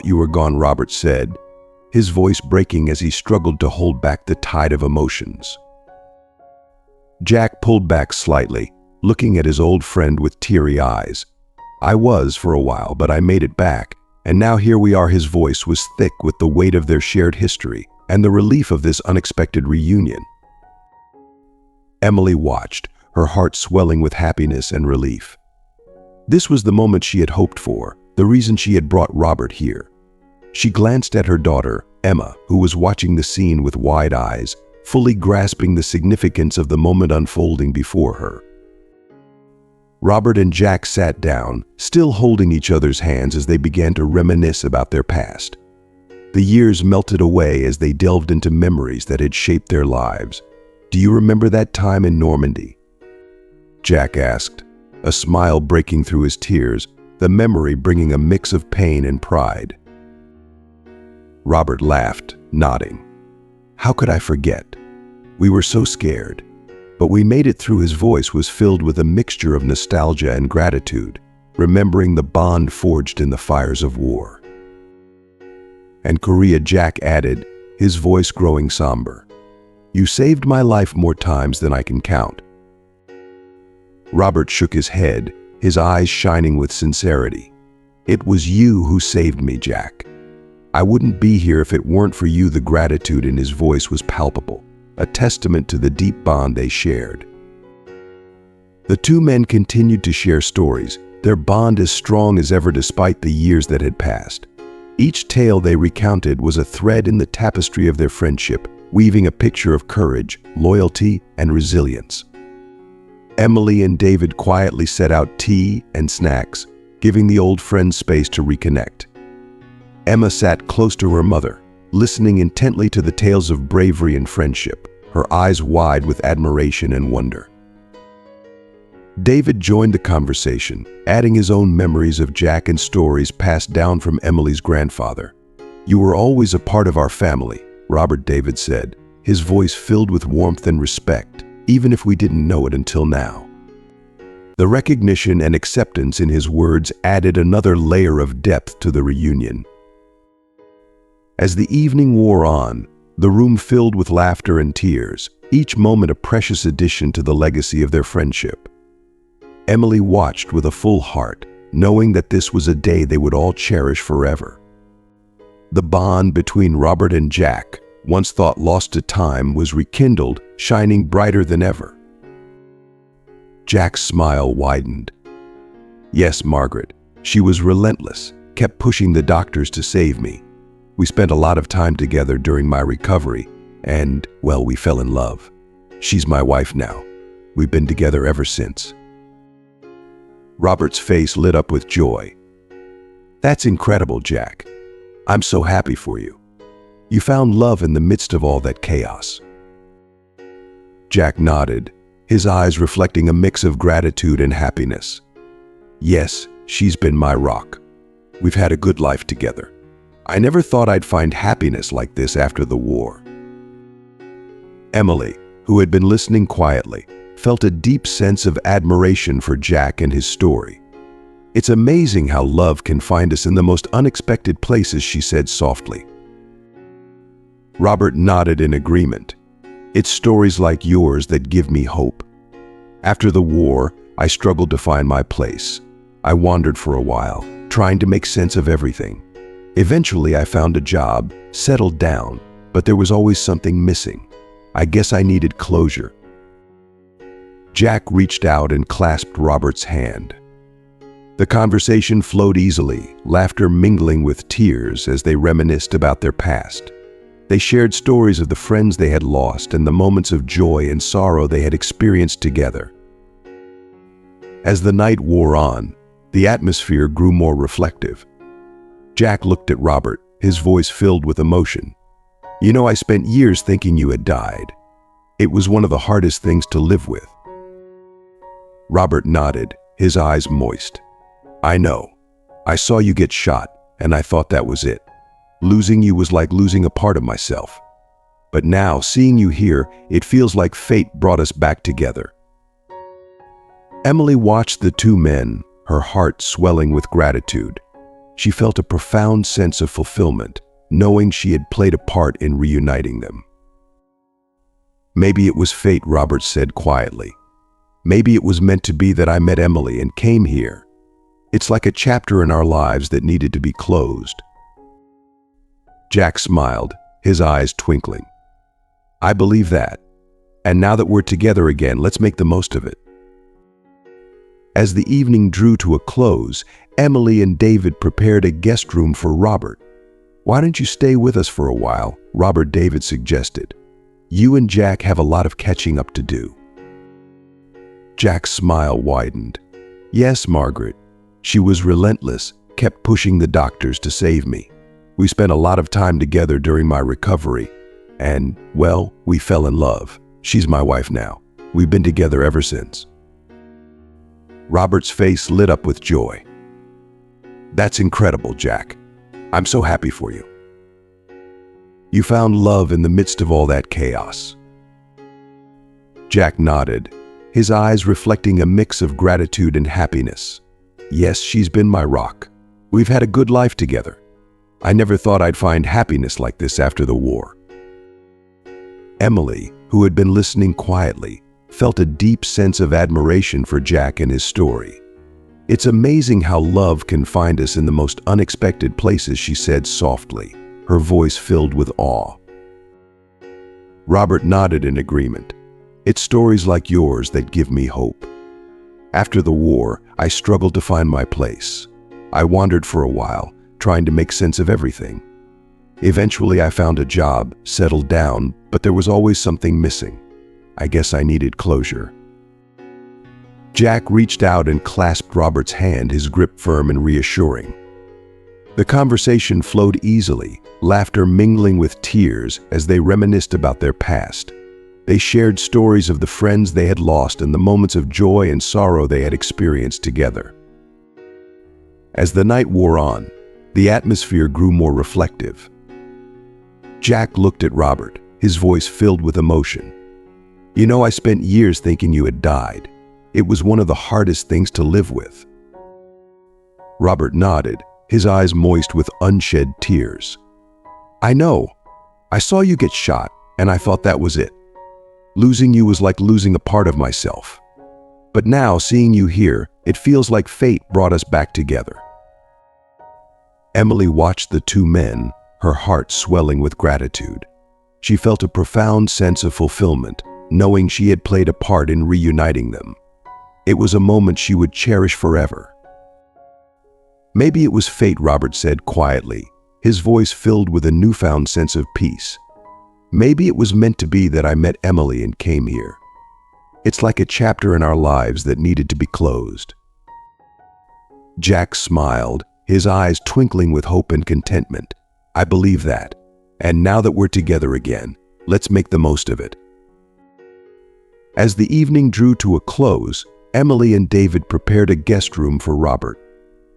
[SPEAKER 1] you were gone," Robert said, his voice breaking as he struggled to hold back the tide of emotions. Jack pulled back slightly, looking at his old friend with teary eyes. "I was for a while, but I made it back, and now here we are." His voice was thick with the weight of their shared history and the relief of this unexpected reunion. Emily watched, her heart swelling with happiness and relief. This was the moment she had hoped for, the reason she had brought Robert here. She glanced at her daughter, Emma, who was watching the scene with wide eyes, fully grasping the significance of the moment unfolding before her. Robert and Jack sat down, still holding each other's hands as they began to reminisce about their past. The years melted away as they delved into memories that had shaped their lives. "Do you remember that time in Normandy?" Jack asked, a smile breaking through his tears, the memory bringing a mix of pain and pride. Robert laughed, nodding. "How could I forget? We were so scared, but we made it through." His voice was filled with a mixture of nostalgia and gratitude, remembering the bond forged in the fires of war. "And Korea," Jack added, his voice growing somber. "You saved my life more times than I can count." Robert shook his head, his eyes shining with sincerity. "It was you who saved me, Jack. I wouldn't be here if it weren't for you." The gratitude in his voice was palpable, a testament to the deep bond they shared. The two men continued to share stories, their bond as strong as ever despite the years that had passed. Each tale they recounted was a thread in the tapestry of their friendship, weaving a picture of courage, loyalty, and resilience. Emily and David quietly set out tea and snacks, giving the old friends space to reconnect. Emma sat close to her mother, listening intently to the tales of bravery and friendship, her eyes wide with admiration and wonder. David joined the conversation, adding his own memories of Jack and stories passed down from Emily's grandfather. "You were always a part of our family," Robert David said, his voice filled with warmth and respect, even if we didn't know it until now. The recognition and acceptance in his words added another layer of depth to the reunion. As the evening wore on, the room filled with laughter and tears, each moment a precious addition to the legacy of their friendship. Emily watched with a full heart, knowing that this was a day they would all cherish forever. The bond between Robert and Jack, once thought lost to time, was rekindled, shining brighter than ever. Jack's smile widened. "Yes, Margaret, she was relentless, kept pushing the doctors to save me. We spent a lot of time together during my recovery, and, well, we fell in love. She's my wife now. We've been together ever since." Robert's face lit up with joy. "That's incredible, Jack. I'm so happy for you. You found love in the midst of all that chaos." Jack nodded, his eyes reflecting a mix of gratitude and happiness. "Yes, she's been my rock. We've had a good life together. I never thought I'd find happiness like this after the war." Emily, who had been listening quietly, felt a deep sense of admiration for Jack and his story. "It's amazing how love can find us in the most unexpected places," she said softly. Robert nodded in agreement. "It's stories like yours that give me hope. After the war, I struggled to find my place. I wandered for a while, trying to make sense of everything. Eventually, I found a job, settled down, but there was always something missing. I guess I needed closure." Jack reached out and clasped Robert's hand. The conversation flowed easily, laughter mingling with tears as they reminisced about their past. They shared stories of the friends they had lost and the moments of joy and sorrow they had experienced together. As the night wore on, the atmosphere grew more reflective. Jack looked at Robert, his voice filled with emotion. "You know, I spent years thinking you had died. It was one of the hardest things to live with." Robert nodded, his eyes moist. "I know. I saw you get shot, and I thought that was it. Losing you was like losing a part of myself. But now, seeing you here, it feels like fate brought us back together." Emily watched the two men, her heart swelling with gratitude. She felt a profound sense of fulfillment, knowing she had played a part in reuniting them. "Maybe it was fate," Robert said quietly. "Maybe it was meant to be that I met Emily and came here. It's like a chapter in our lives that needed to be closed." Jack smiled, his eyes twinkling. "I believe that. And now that we're together again, let's make the most of it." As the evening drew to a close, Emily and David prepared a guest room for Robert. "Why don't you stay with us for a while?" Robert David suggested. "You and Jack have a lot of catching up to do." Jack's smile widened. "Yes, Margaret. She was relentless, kept pushing the doctors to save me. We spent a lot of time together during my recovery, and, well, we fell in love. She's my wife now. We've been together ever since." Robert's face lit up with joy. "That's incredible, Jack. I'm so happy for you. You found love in the midst of all that chaos." Jack nodded, his eyes reflecting a mix of gratitude and happiness. "Yes, she's been my rock. We've had a good life together. I never thought I'd find happiness like this after the war." Emily, who had been listening quietly, felt a deep sense of admiration for Jack and his story. "It's amazing how love can find us in the most unexpected places," she said softly, her voice filled with awe. Robert nodded in agreement. "It's stories like yours that give me hope. After the war, I struggled to find my place. I wandered for a while, trying to make sense of everything. Eventually, I found a job, settled down, but there was always something missing. I guess I needed closure." Jack reached out and clasped Robert's hand, his grip firm and reassuring. The conversation flowed easily, laughter mingling with tears as they reminisced about their past. They shared stories of the friends they had lost and the moments of joy and sorrow they had experienced together. As the night wore on, the atmosphere grew more reflective. Jack looked at Robert, his voice filled with emotion. "You know, I spent years thinking you had died. It was one of the hardest things to live with." Robert nodded, his eyes moist with unshed tears. "I know. I saw you get shot, and I thought that was it. Losing you was like losing a part of myself. But now, seeing you here, it feels like fate brought us back together." Emily watched the two men, her heart swelling with gratitude. She felt a profound sense of fulfillment, knowing she had played a part in reuniting them. It was a moment she would cherish forever. "Maybe it was fate," Robert said quietly, his voice filled with a newfound sense of peace. "Maybe it was meant to be that I met Emily and came here. It's like a chapter in our lives that needed to be closed." Jack smiled, his eyes twinkling with hope and contentment. "I believe that. And now that we're together again, let's make the most of it." As the evening drew to a close, Emily and David prepared a guest room for Robert.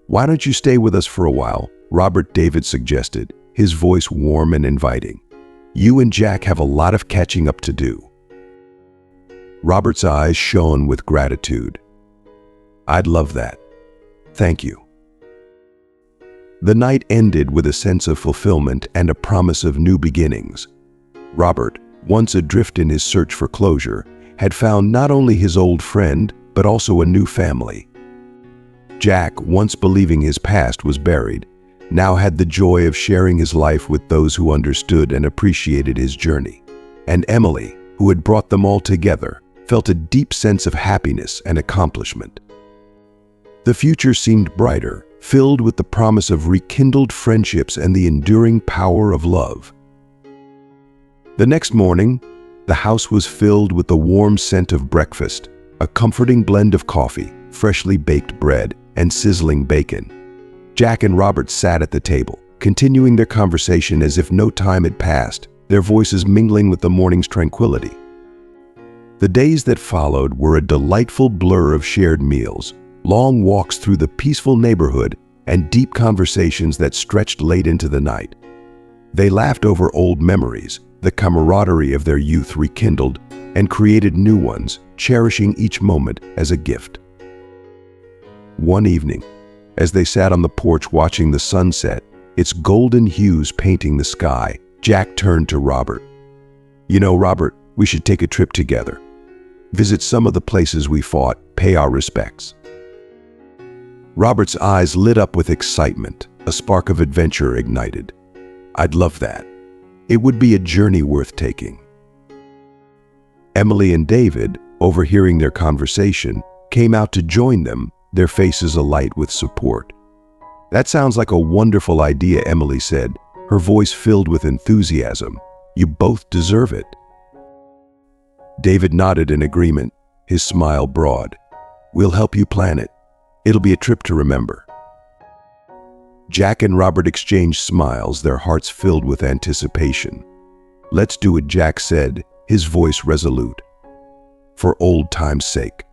[SPEAKER 1] "Why don't you stay with us for a while?" Robert David suggested, his voice warm and inviting. "You and Jack have a lot of catching up to do." Robert's eyes shone with gratitude. "I'd love that. Thank you." The night ended with a sense of fulfillment and a promise of new beginnings. Robert, once adrift in his search for closure, had found not only his old friend, but also a new family. Jack, once believing his past was buried, now had the joy of sharing his life with those who understood and appreciated his journey. And Emily, who had brought them all together, felt a deep sense of happiness and accomplishment. The future seemed brighter, filled with the promise of rekindled friendships and the enduring power of love. The next morning, the house was filled with the warm scent of breakfast, a comforting blend of coffee, freshly baked bread, and sizzling bacon. Jack and Robert sat at the table, continuing their conversation as if no time had passed, their voices mingling with the morning's tranquility. The days that followed were a delightful blur of shared meals, long walks through the peaceful neighborhood, and deep conversations that stretched late into the night. They laughed over old memories, the camaraderie of their youth rekindled, and created new ones, cherishing each moment as a gift. One evening, as they sat on the porch watching the sunset, its golden hues painting the sky, Jack turned to Robert. "You know, Robert, we should take a trip together. Visit some of the places we fought, pay our respects." Robert's eyes lit up with excitement, a spark of adventure ignited. "I'd love that. It would be a journey worth taking." Emily and David, overhearing their conversation, came out to join them, their faces alight with support. "That sounds like a wonderful idea," Emily said, her voice filled with enthusiasm. "You both deserve it." David nodded in agreement, his smile broad. "We'll help you plan it. It'll be a trip to remember." Jack and Robert exchanged smiles, their hearts filled with anticipation. "Let's do it," Jack said, his voice resolute. "For old time's sake."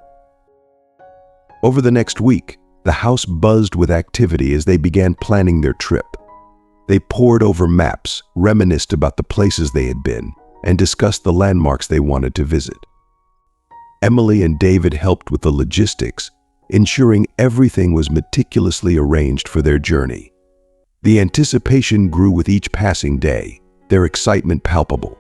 [SPEAKER 1] Over the next week, the house buzzed with activity as they began planning their trip. They pored over maps, reminisced about the places they had been, and discussed the landmarks they wanted to visit. Emily and David helped with the logistics, ensuring everything was meticulously arranged for their journey. The anticipation grew with each passing day, their excitement palpable.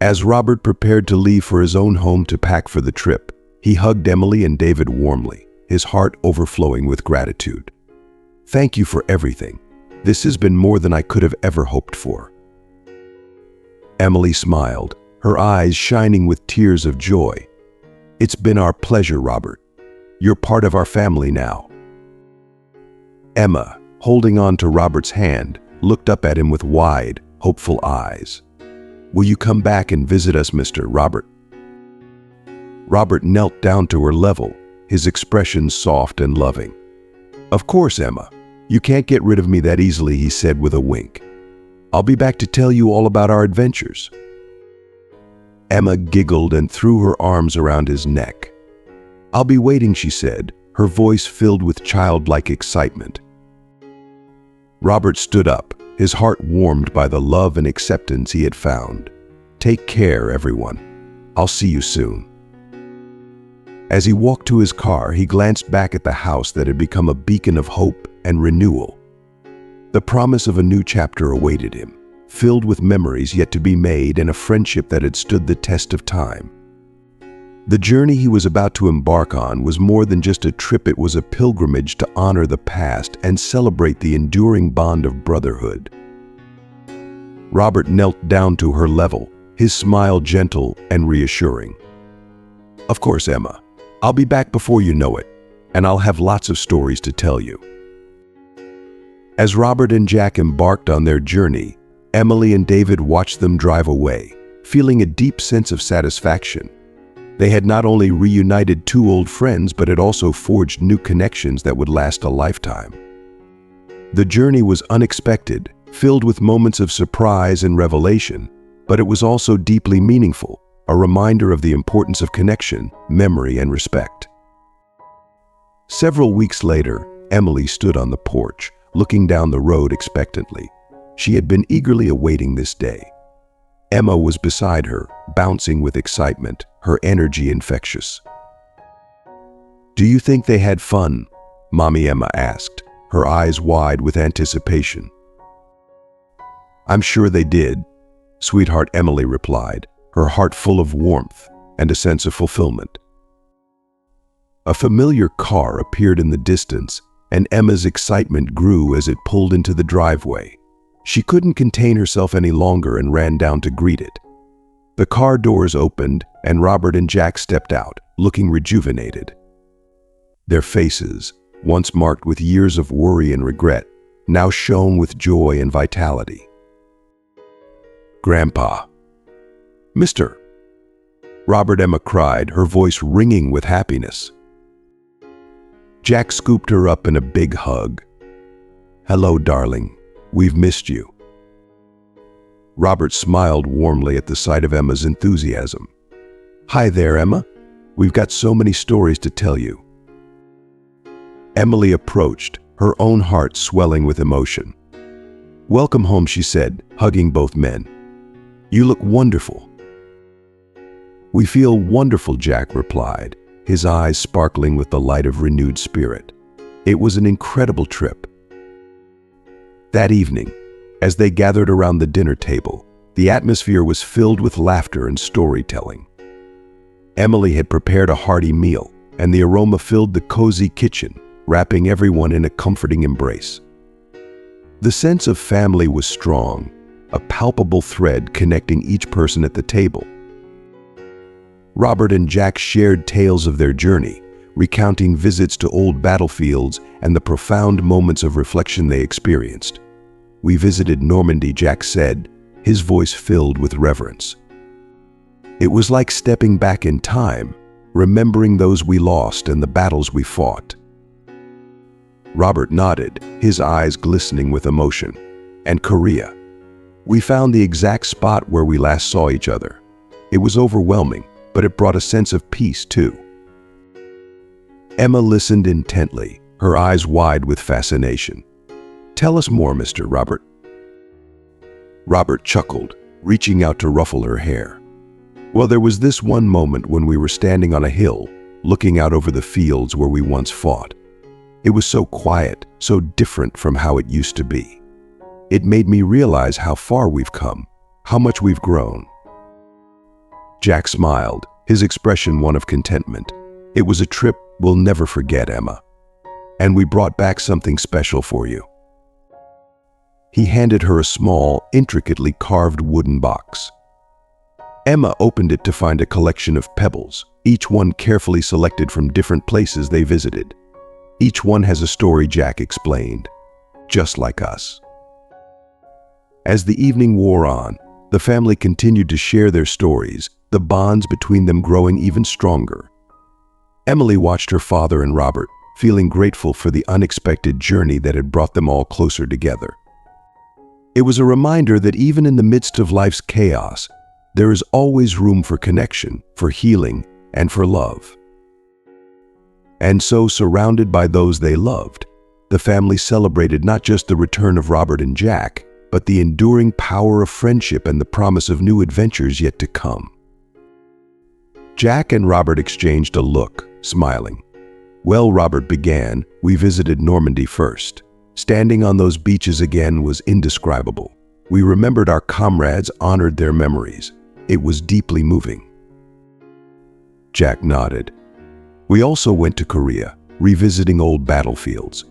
[SPEAKER 1] As Robert prepared to leave for his own home to pack for the trip, he hugged Emily and David warmly, his heart overflowing with gratitude. "Thank you for everything. This has been more than I could have ever hoped for." Emily smiled, her eyes shining with tears of joy. "It's been our pleasure, Robert. You're part of our family now." Emma, holding on to Robert's hand, looked up at him with wide, hopeful eyes. "Will you come back and visit us, Mr. Robert?" Robert knelt down to her level, his expression soft and loving. "Of course, Emma. You can't get rid of me that easily," he said with a wink. "I'll be back to tell you all about our adventures." Emma giggled and threw her arms around his neck. "I'll be waiting," she said, her voice filled with childlike excitement. Robert stood up, his heart warmed by the love and acceptance he had found. "Take care, everyone. I'll see you soon." As he walked to his car, he glanced back at the house that had become a beacon of hope and renewal. The promise of a new chapter awaited him, filled with memories yet to be made and a friendship that had stood the test of time. The journey he was about to embark on was more than just a trip. It was a pilgrimage to honor the past and celebrate the enduring bond of brotherhood. Robert knelt down to her level, his smile gentle and reassuring. "Of course, Emma. I'll be back before you know it, and I'll have lots of stories to tell you." As Robert and Jack embarked on their journey, Emily and David watched them drive away, feeling a deep sense of satisfaction. They had not only reunited two old friends, but had also forged new connections that would last a lifetime. The journey was unexpected, filled with moments of surprise and revelation, but it was also deeply meaningful, a reminder of the importance of connection, memory, and respect. Several weeks later, Emily stood on the porch, looking down the road expectantly. She had been eagerly awaiting this day. Emma was beside her, bouncing with excitement, her energy infectious. "Do you think they had fun?" Mommy Emma asked, her eyes wide with anticipation. "I'm sure they did," Sweetheart Emily replied, her heart full of warmth and a sense of fulfillment. A familiar car appeared in the distance, and Emma's excitement grew as it pulled into the driveway. She couldn't contain herself any longer and ran down to greet it. The car doors opened, and Robert and Jack stepped out, looking rejuvenated. Their faces, once marked with years of worry and regret, now shone with joy and vitality. "Grandpa." "Mister." Robert Emma cried, her voice ringing with happiness. Jack scooped her up in a big hug. "Hello, darling. We've missed you." Robert smiled warmly at the sight of Emma's enthusiasm. "Hi there, Emma. We've got so many stories to tell you." Emily approached, her own heart swelling with emotion. "Welcome home," she said, hugging both men. "You look wonderful." "We feel wonderful," Jack replied, his eyes sparkling with the light of renewed spirit. It was an incredible trip. That evening, as they gathered around the dinner table, the atmosphere was filled with laughter and storytelling. Emily had prepared a hearty meal, and the aroma filled the cozy kitchen, wrapping everyone in a comforting embrace. The sense of family was strong, a palpable thread connecting each person at the table. Robert and Jack shared tales of their journey, recounting visits to old battlefields and the profound moments of reflection they experienced. "We visited Normandy," Jack said, his voice filled with reverence. "It was like stepping back in time, remembering those we lost and the battles we fought." Robert nodded, his eyes glistening with emotion. "And Korea. We found the exact spot where we last saw each other. It was overwhelming, but it brought a sense of peace too." Emma listened intently, her eyes wide with fascination. "Tell us more, Mr. Robert." Robert chuckled, reaching out to ruffle her hair. "Well, there was this one moment when we were standing on a hill, looking out over the fields where we once fought. It was so quiet, so different from how it used to be. It made me realize how far we've come, how much we've grown." Jack smiled, his expression one of contentment. "It was a trip we'll never forget, Emma. And we brought back something special for you." He handed her a small, intricately carved wooden box. Emma opened it to find a collection of pebbles, each one carefully selected from different places they visited. "Each one has a story," Jack explained, "just like us." As the evening wore on, the family continued to share their stories, the bonds between them growing even stronger. Emily watched her father and Robert, feeling grateful for the unexpected journey that had brought them all closer together. It was a reminder that even in the midst of life's chaos, there is always room for connection, for healing, and for love. And so, surrounded by those they loved, the family celebrated not just the return of Robert and Jack, but the enduring power of friendship and the promise of new adventures yet to come. Jack and Robert exchanged a look, smiling. "Well," Robert began, "we visited Normandy first. Standing on those beaches again was indescribable. We remembered our comrades, honored their memories. It was deeply moving." Jack nodded. "We also went to Korea, revisiting old battlefields.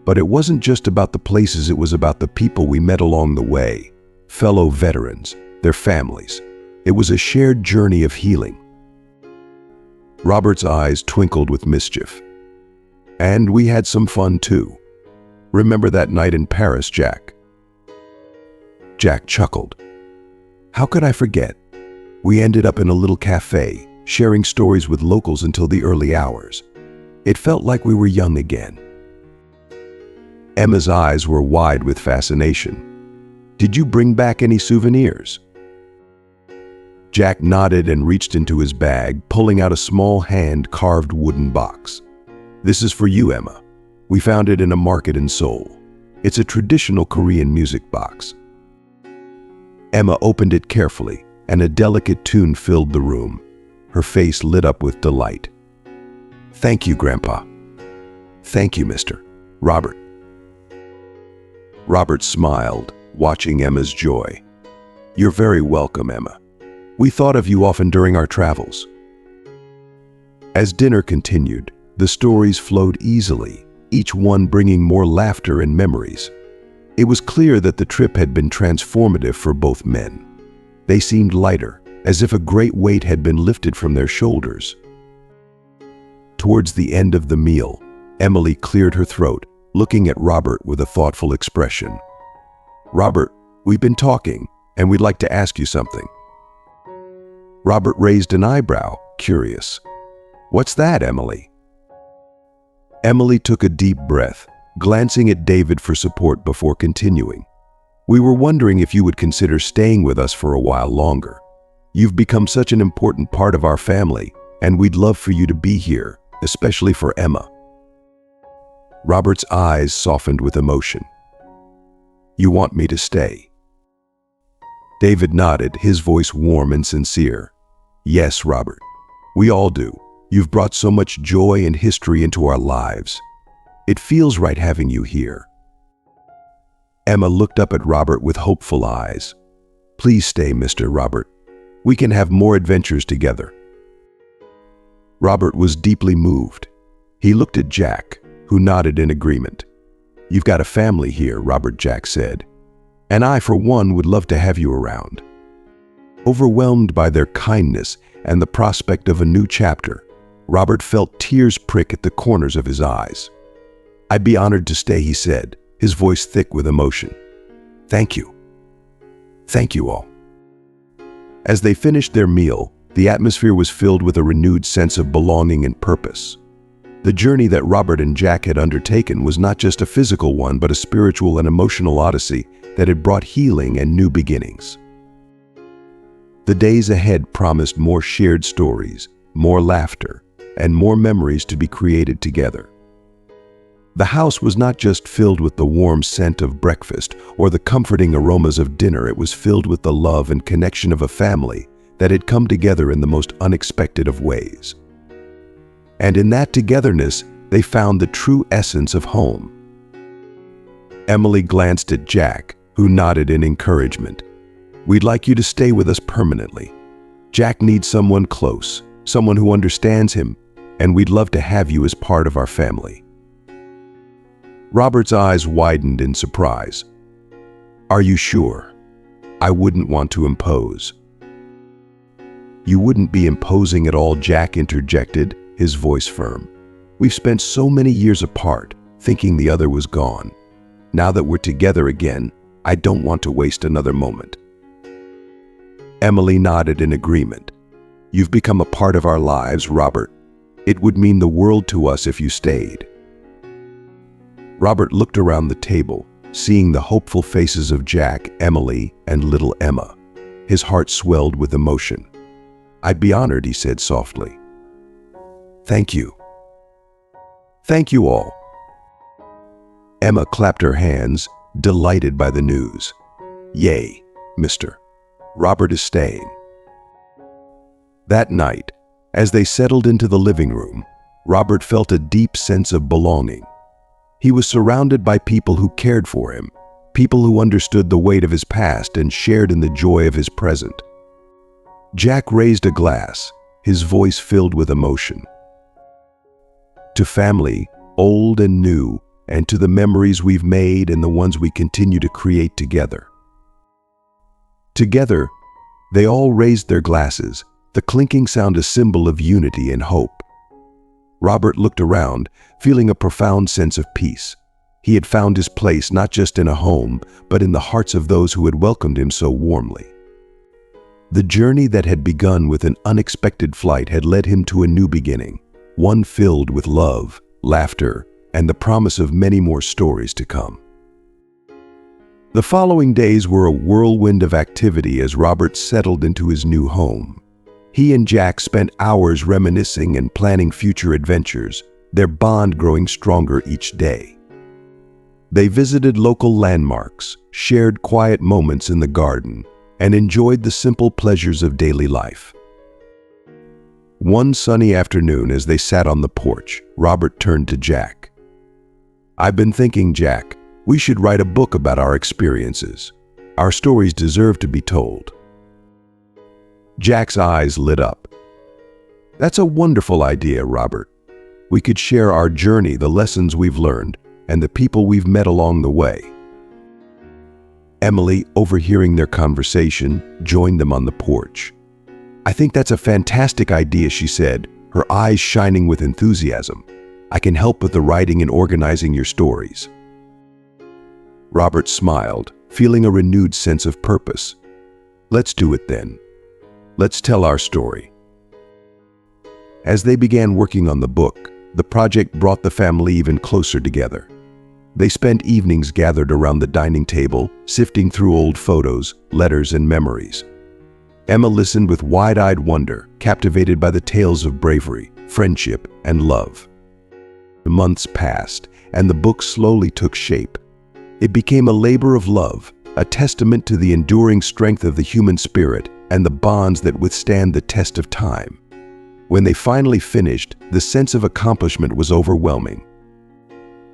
[SPEAKER 1] But it wasn't just about the places, it was about the people we met along the way, fellow veterans, their families. It was a shared journey of healing." Robert's eyes twinkled with mischief. "And we had some fun too. Remember that night in Paris, Jack?" Jack chuckled. "How could I forget? We ended up in a little cafe, sharing stories with locals until the early hours. It felt like we were young again." Emma's eyes were wide with fascination. "Did you bring back any souvenirs?" Jack nodded and reached into his bag, pulling out a small hand-carved wooden box. "This is for you, Emma. We found it in a market in Seoul. It's a traditional Korean music box." Emma opened it carefully, and a delicate tune filled the room. Her face lit up with delight. "Thank you, Grandpa." "Thank you, Mr. Robert." Robert smiled, watching Emma's joy. "You're very welcome, Emma. We thought of you often during our travels." As dinner continued, the stories flowed easily, each one bringing more laughter and memories. It was clear that the trip had been transformative for both men. They seemed lighter, as if a great weight had been lifted from their shoulders. Towards the end of the meal, Emily cleared her throat, looking at Robert with a thoughtful expression. "Robert, we've been talking, and we'd like to ask you something." Robert raised an eyebrow, curious. "What's that, Emily?" Emily took a deep breath, glancing at David for support before continuing. "We were wondering if you would consider staying with us for a while longer. You've become such an important part of our family, and we'd love for you to be here, especially for Emma." Robert's eyes softened with emotion. "You want me to stay?" David nodded, his voice warm and sincere. "Yes, Robert. We all do. You've brought so much joy and history into our lives. It feels right having you here." Emma looked up at Robert with hopeful eyes. "Please stay, Mr. Robert. We can have more adventures together." Robert was deeply moved. He looked at Jack, who nodded in agreement. "You've got a family here," Robert Jack said. "And I, for one, would love to have you around." Overwhelmed by their kindness and the prospect of a new chapter, Robert felt tears prick at the corners of his eyes. "I'd be honored to stay," he said, his voice thick with emotion. "Thank you. Thank you all." As they finished their meal, the atmosphere was filled with a renewed sense of belonging and purpose. The journey that Robert and Jack had undertaken was not just a physical one, but a spiritual and emotional odyssey that had brought healing and new beginnings. The days ahead promised more shared stories, more laughter, and more memories to be created together. The house was not just filled with the warm scent of breakfast or the comforting aromas of dinner. It was filled with the love and connection of a family that had come together in the most unexpected of ways. And in that togetherness, they found the true essence of home. Emily glanced at Jack, who nodded in encouragement. "We'd like you to stay with us permanently. Jack needs someone close, someone who understands him, and we'd love to have you as part of our family." Robert's eyes widened in surprise. "Are you sure? I wouldn't want to impose." "You wouldn't be imposing at all," Jack interjected, his voice firm. "We've spent so many years apart, thinking the other was gone. Now that we're together again, I don't want to waste another moment." Emily nodded in agreement. "You've become a part of our lives, Robert. It would mean the world to us if you stayed." Robert looked around the table, seeing the hopeful faces of Jack, Emily, and little Emma. His heart swelled with emotion. "I'd be honored," he said softly. "Thank you. Thank you all." Emma clapped her hands, delighted by the news. "Yay, Mr. Robert is staying." That night, as they settled into the living room, Robert felt a deep sense of belonging. He was surrounded by people who cared for him, people who understood the weight of his past and shared in the joy of his present. Jack raised a glass, his voice filled with emotion. "To family, old and new, and to the memories we've made and the ones we continue to create together." Together, they all raised their glasses, the clinking sound a symbol of unity and hope. Robert looked around, feeling a profound sense of peace. He had found his place not just in a home, but in the hearts of those who had welcomed him so warmly. The journey that had begun with an unexpected flight had led him to a new beginning, one filled with love, laughter, and the promise of many more stories to come. The following days were a whirlwind of activity as Robert settled into his new home. He and Jack spent hours reminiscing and planning future adventures, their bond growing stronger each day. They visited local landmarks, shared quiet moments in the garden, and enjoyed the simple pleasures of daily life. One sunny afternoon, as they sat on the porch, Robert turned to Jack. "I've been thinking, Jack, we should write a book about our experiences. Our stories deserve to be told." Jack's eyes lit up. "That's a wonderful idea, Robert. We could share our journey, the lessons we've learned, and the people we've met along the way." Emily, overhearing their conversation, joined them on the porch. "I think that's a fantastic idea," she said, her eyes shining with enthusiasm. "I can help with the writing and organizing your stories." Robert smiled, feeling a renewed sense of purpose. "Let's do it then. Let's tell our story." As they began working on the book, the project brought the family even closer together. They spent evenings gathered around the dining table, sifting through old photos, letters, and memories. Emma listened with wide-eyed wonder, captivated by the tales of bravery, friendship, and love. The months passed, and the book slowly took shape. It became a labor of love, a testament to the enduring strength of the human spirit and the bonds that withstand the test of time. When they finally finished, the sense of accomplishment was overwhelming.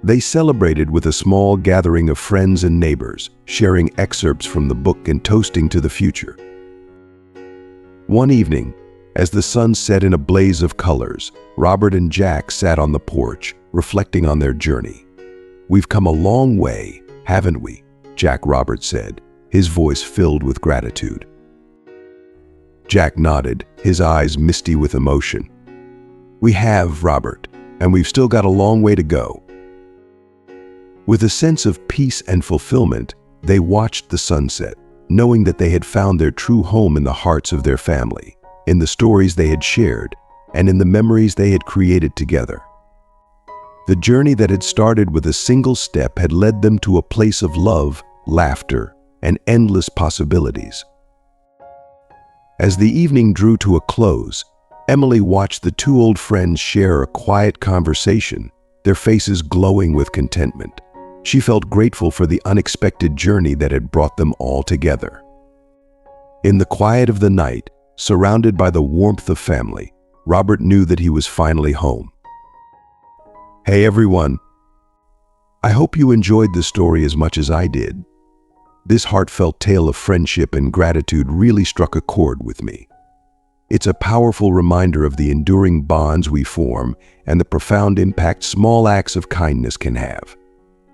[SPEAKER 1] They celebrated with a small gathering of friends and neighbors, sharing excerpts from the book and toasting to the future. One evening, as the sun set in a blaze of colors, Robert and Jack sat on the porch, reflecting on their journey. "We've come a long way, haven't we?" Jack Robert said, his voice filled with gratitude. Jack nodded, his eyes misty with emotion. "We have, Robert, and we've still got a long way to go." With a sense of peace and fulfillment, they watched the sunset, knowing that they had found their true home in the hearts of their family, in the stories they had shared, and in the memories they had created together. The journey that had started with a single step had led them to a place of love, laughter, and endless possibilities. As the evening drew to a close, Emily watched the two old friends share a quiet conversation, their faces glowing with contentment. She felt grateful for the unexpected journey that had brought them all together. In the quiet of the night, surrounded by the warmth of family, Robert knew that he was finally home. "Hey everyone, I hope you enjoyed the story as much as I did. This heartfelt tale of friendship and gratitude really struck a chord with me. It's a powerful reminder of the enduring bonds we form and the profound impact small acts of kindness can have."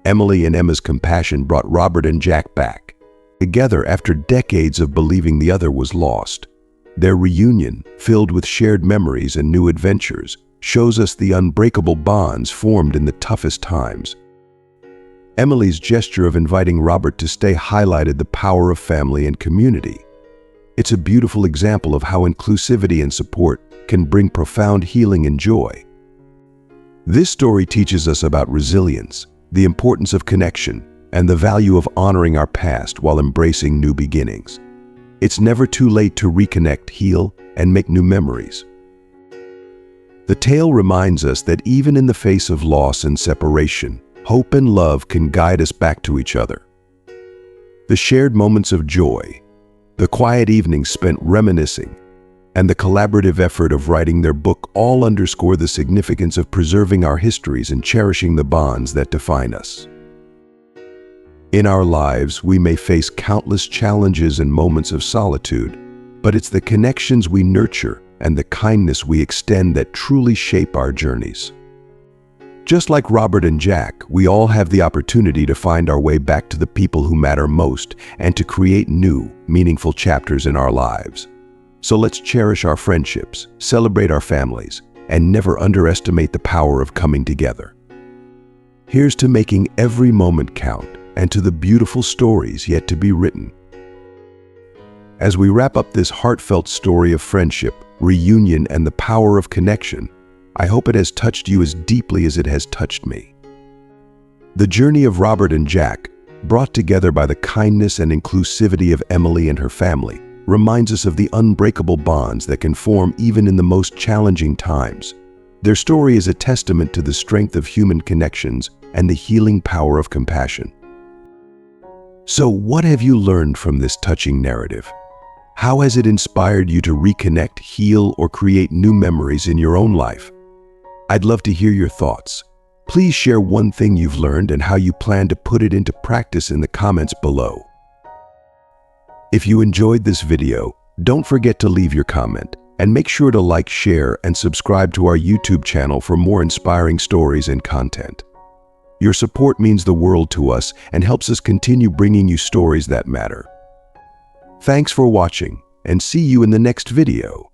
[SPEAKER 1] Emily and Emma's compassion brought Robert and Jack back together after decades of believing the other was lost. Their reunion, filled with shared memories and new adventures, shows us the unbreakable bonds formed in the toughest times. Emily's gesture of inviting Robert to stay highlighted the power of family and community. It's a beautiful example of how inclusivity and support can bring profound healing and joy. This story teaches us about resilience, the importance of connection, and the value of honoring our past while embracing new beginnings. It's never too late to reconnect, heal, and make new memories. The tale reminds us that even in the face of loss and separation, hope and love can guide us back to each other. The shared moments of joy, the quiet evenings spent reminiscing, and the collaborative effort of writing their book all underscore the significance of preserving our histories and cherishing the bonds that define us. In our lives, we may face countless challenges and moments of solitude, but it's the connections we nurture and the kindness we extend that truly shape our journeys. Just like Robert and Jack, we all have the opportunity to find our way back to the people who matter most and to create new, meaningful chapters in our lives. So let's cherish our friendships, celebrate our families, and never underestimate the power of coming together. Here's to making every moment count and to the beautiful stories yet to be written. As we wrap up this heartfelt story of friendship, reunion, and the power of connection, I hope it has touched you as deeply as it has touched me. The journey of Robert and Jack, brought together by the kindness and inclusivity of Emily and her family, reminds us of the unbreakable bonds that can form even in the most challenging times. Their story is a testament to the strength of human connections and the healing power of compassion. So, what have you learned from this touching narrative? How has it inspired you to reconnect, heal, or create new memories in your own life? I'd love to hear your thoughts. Please share one thing you've learned and how you plan to put it into practice in the comments below. If you enjoyed this video, don't forget to leave your comment and make sure to like, share, and subscribe to our YouTube channel for more inspiring stories and content. Your support means the world to us and helps us continue bringing you stories that matter. Thanks for watching, and see you in the next video.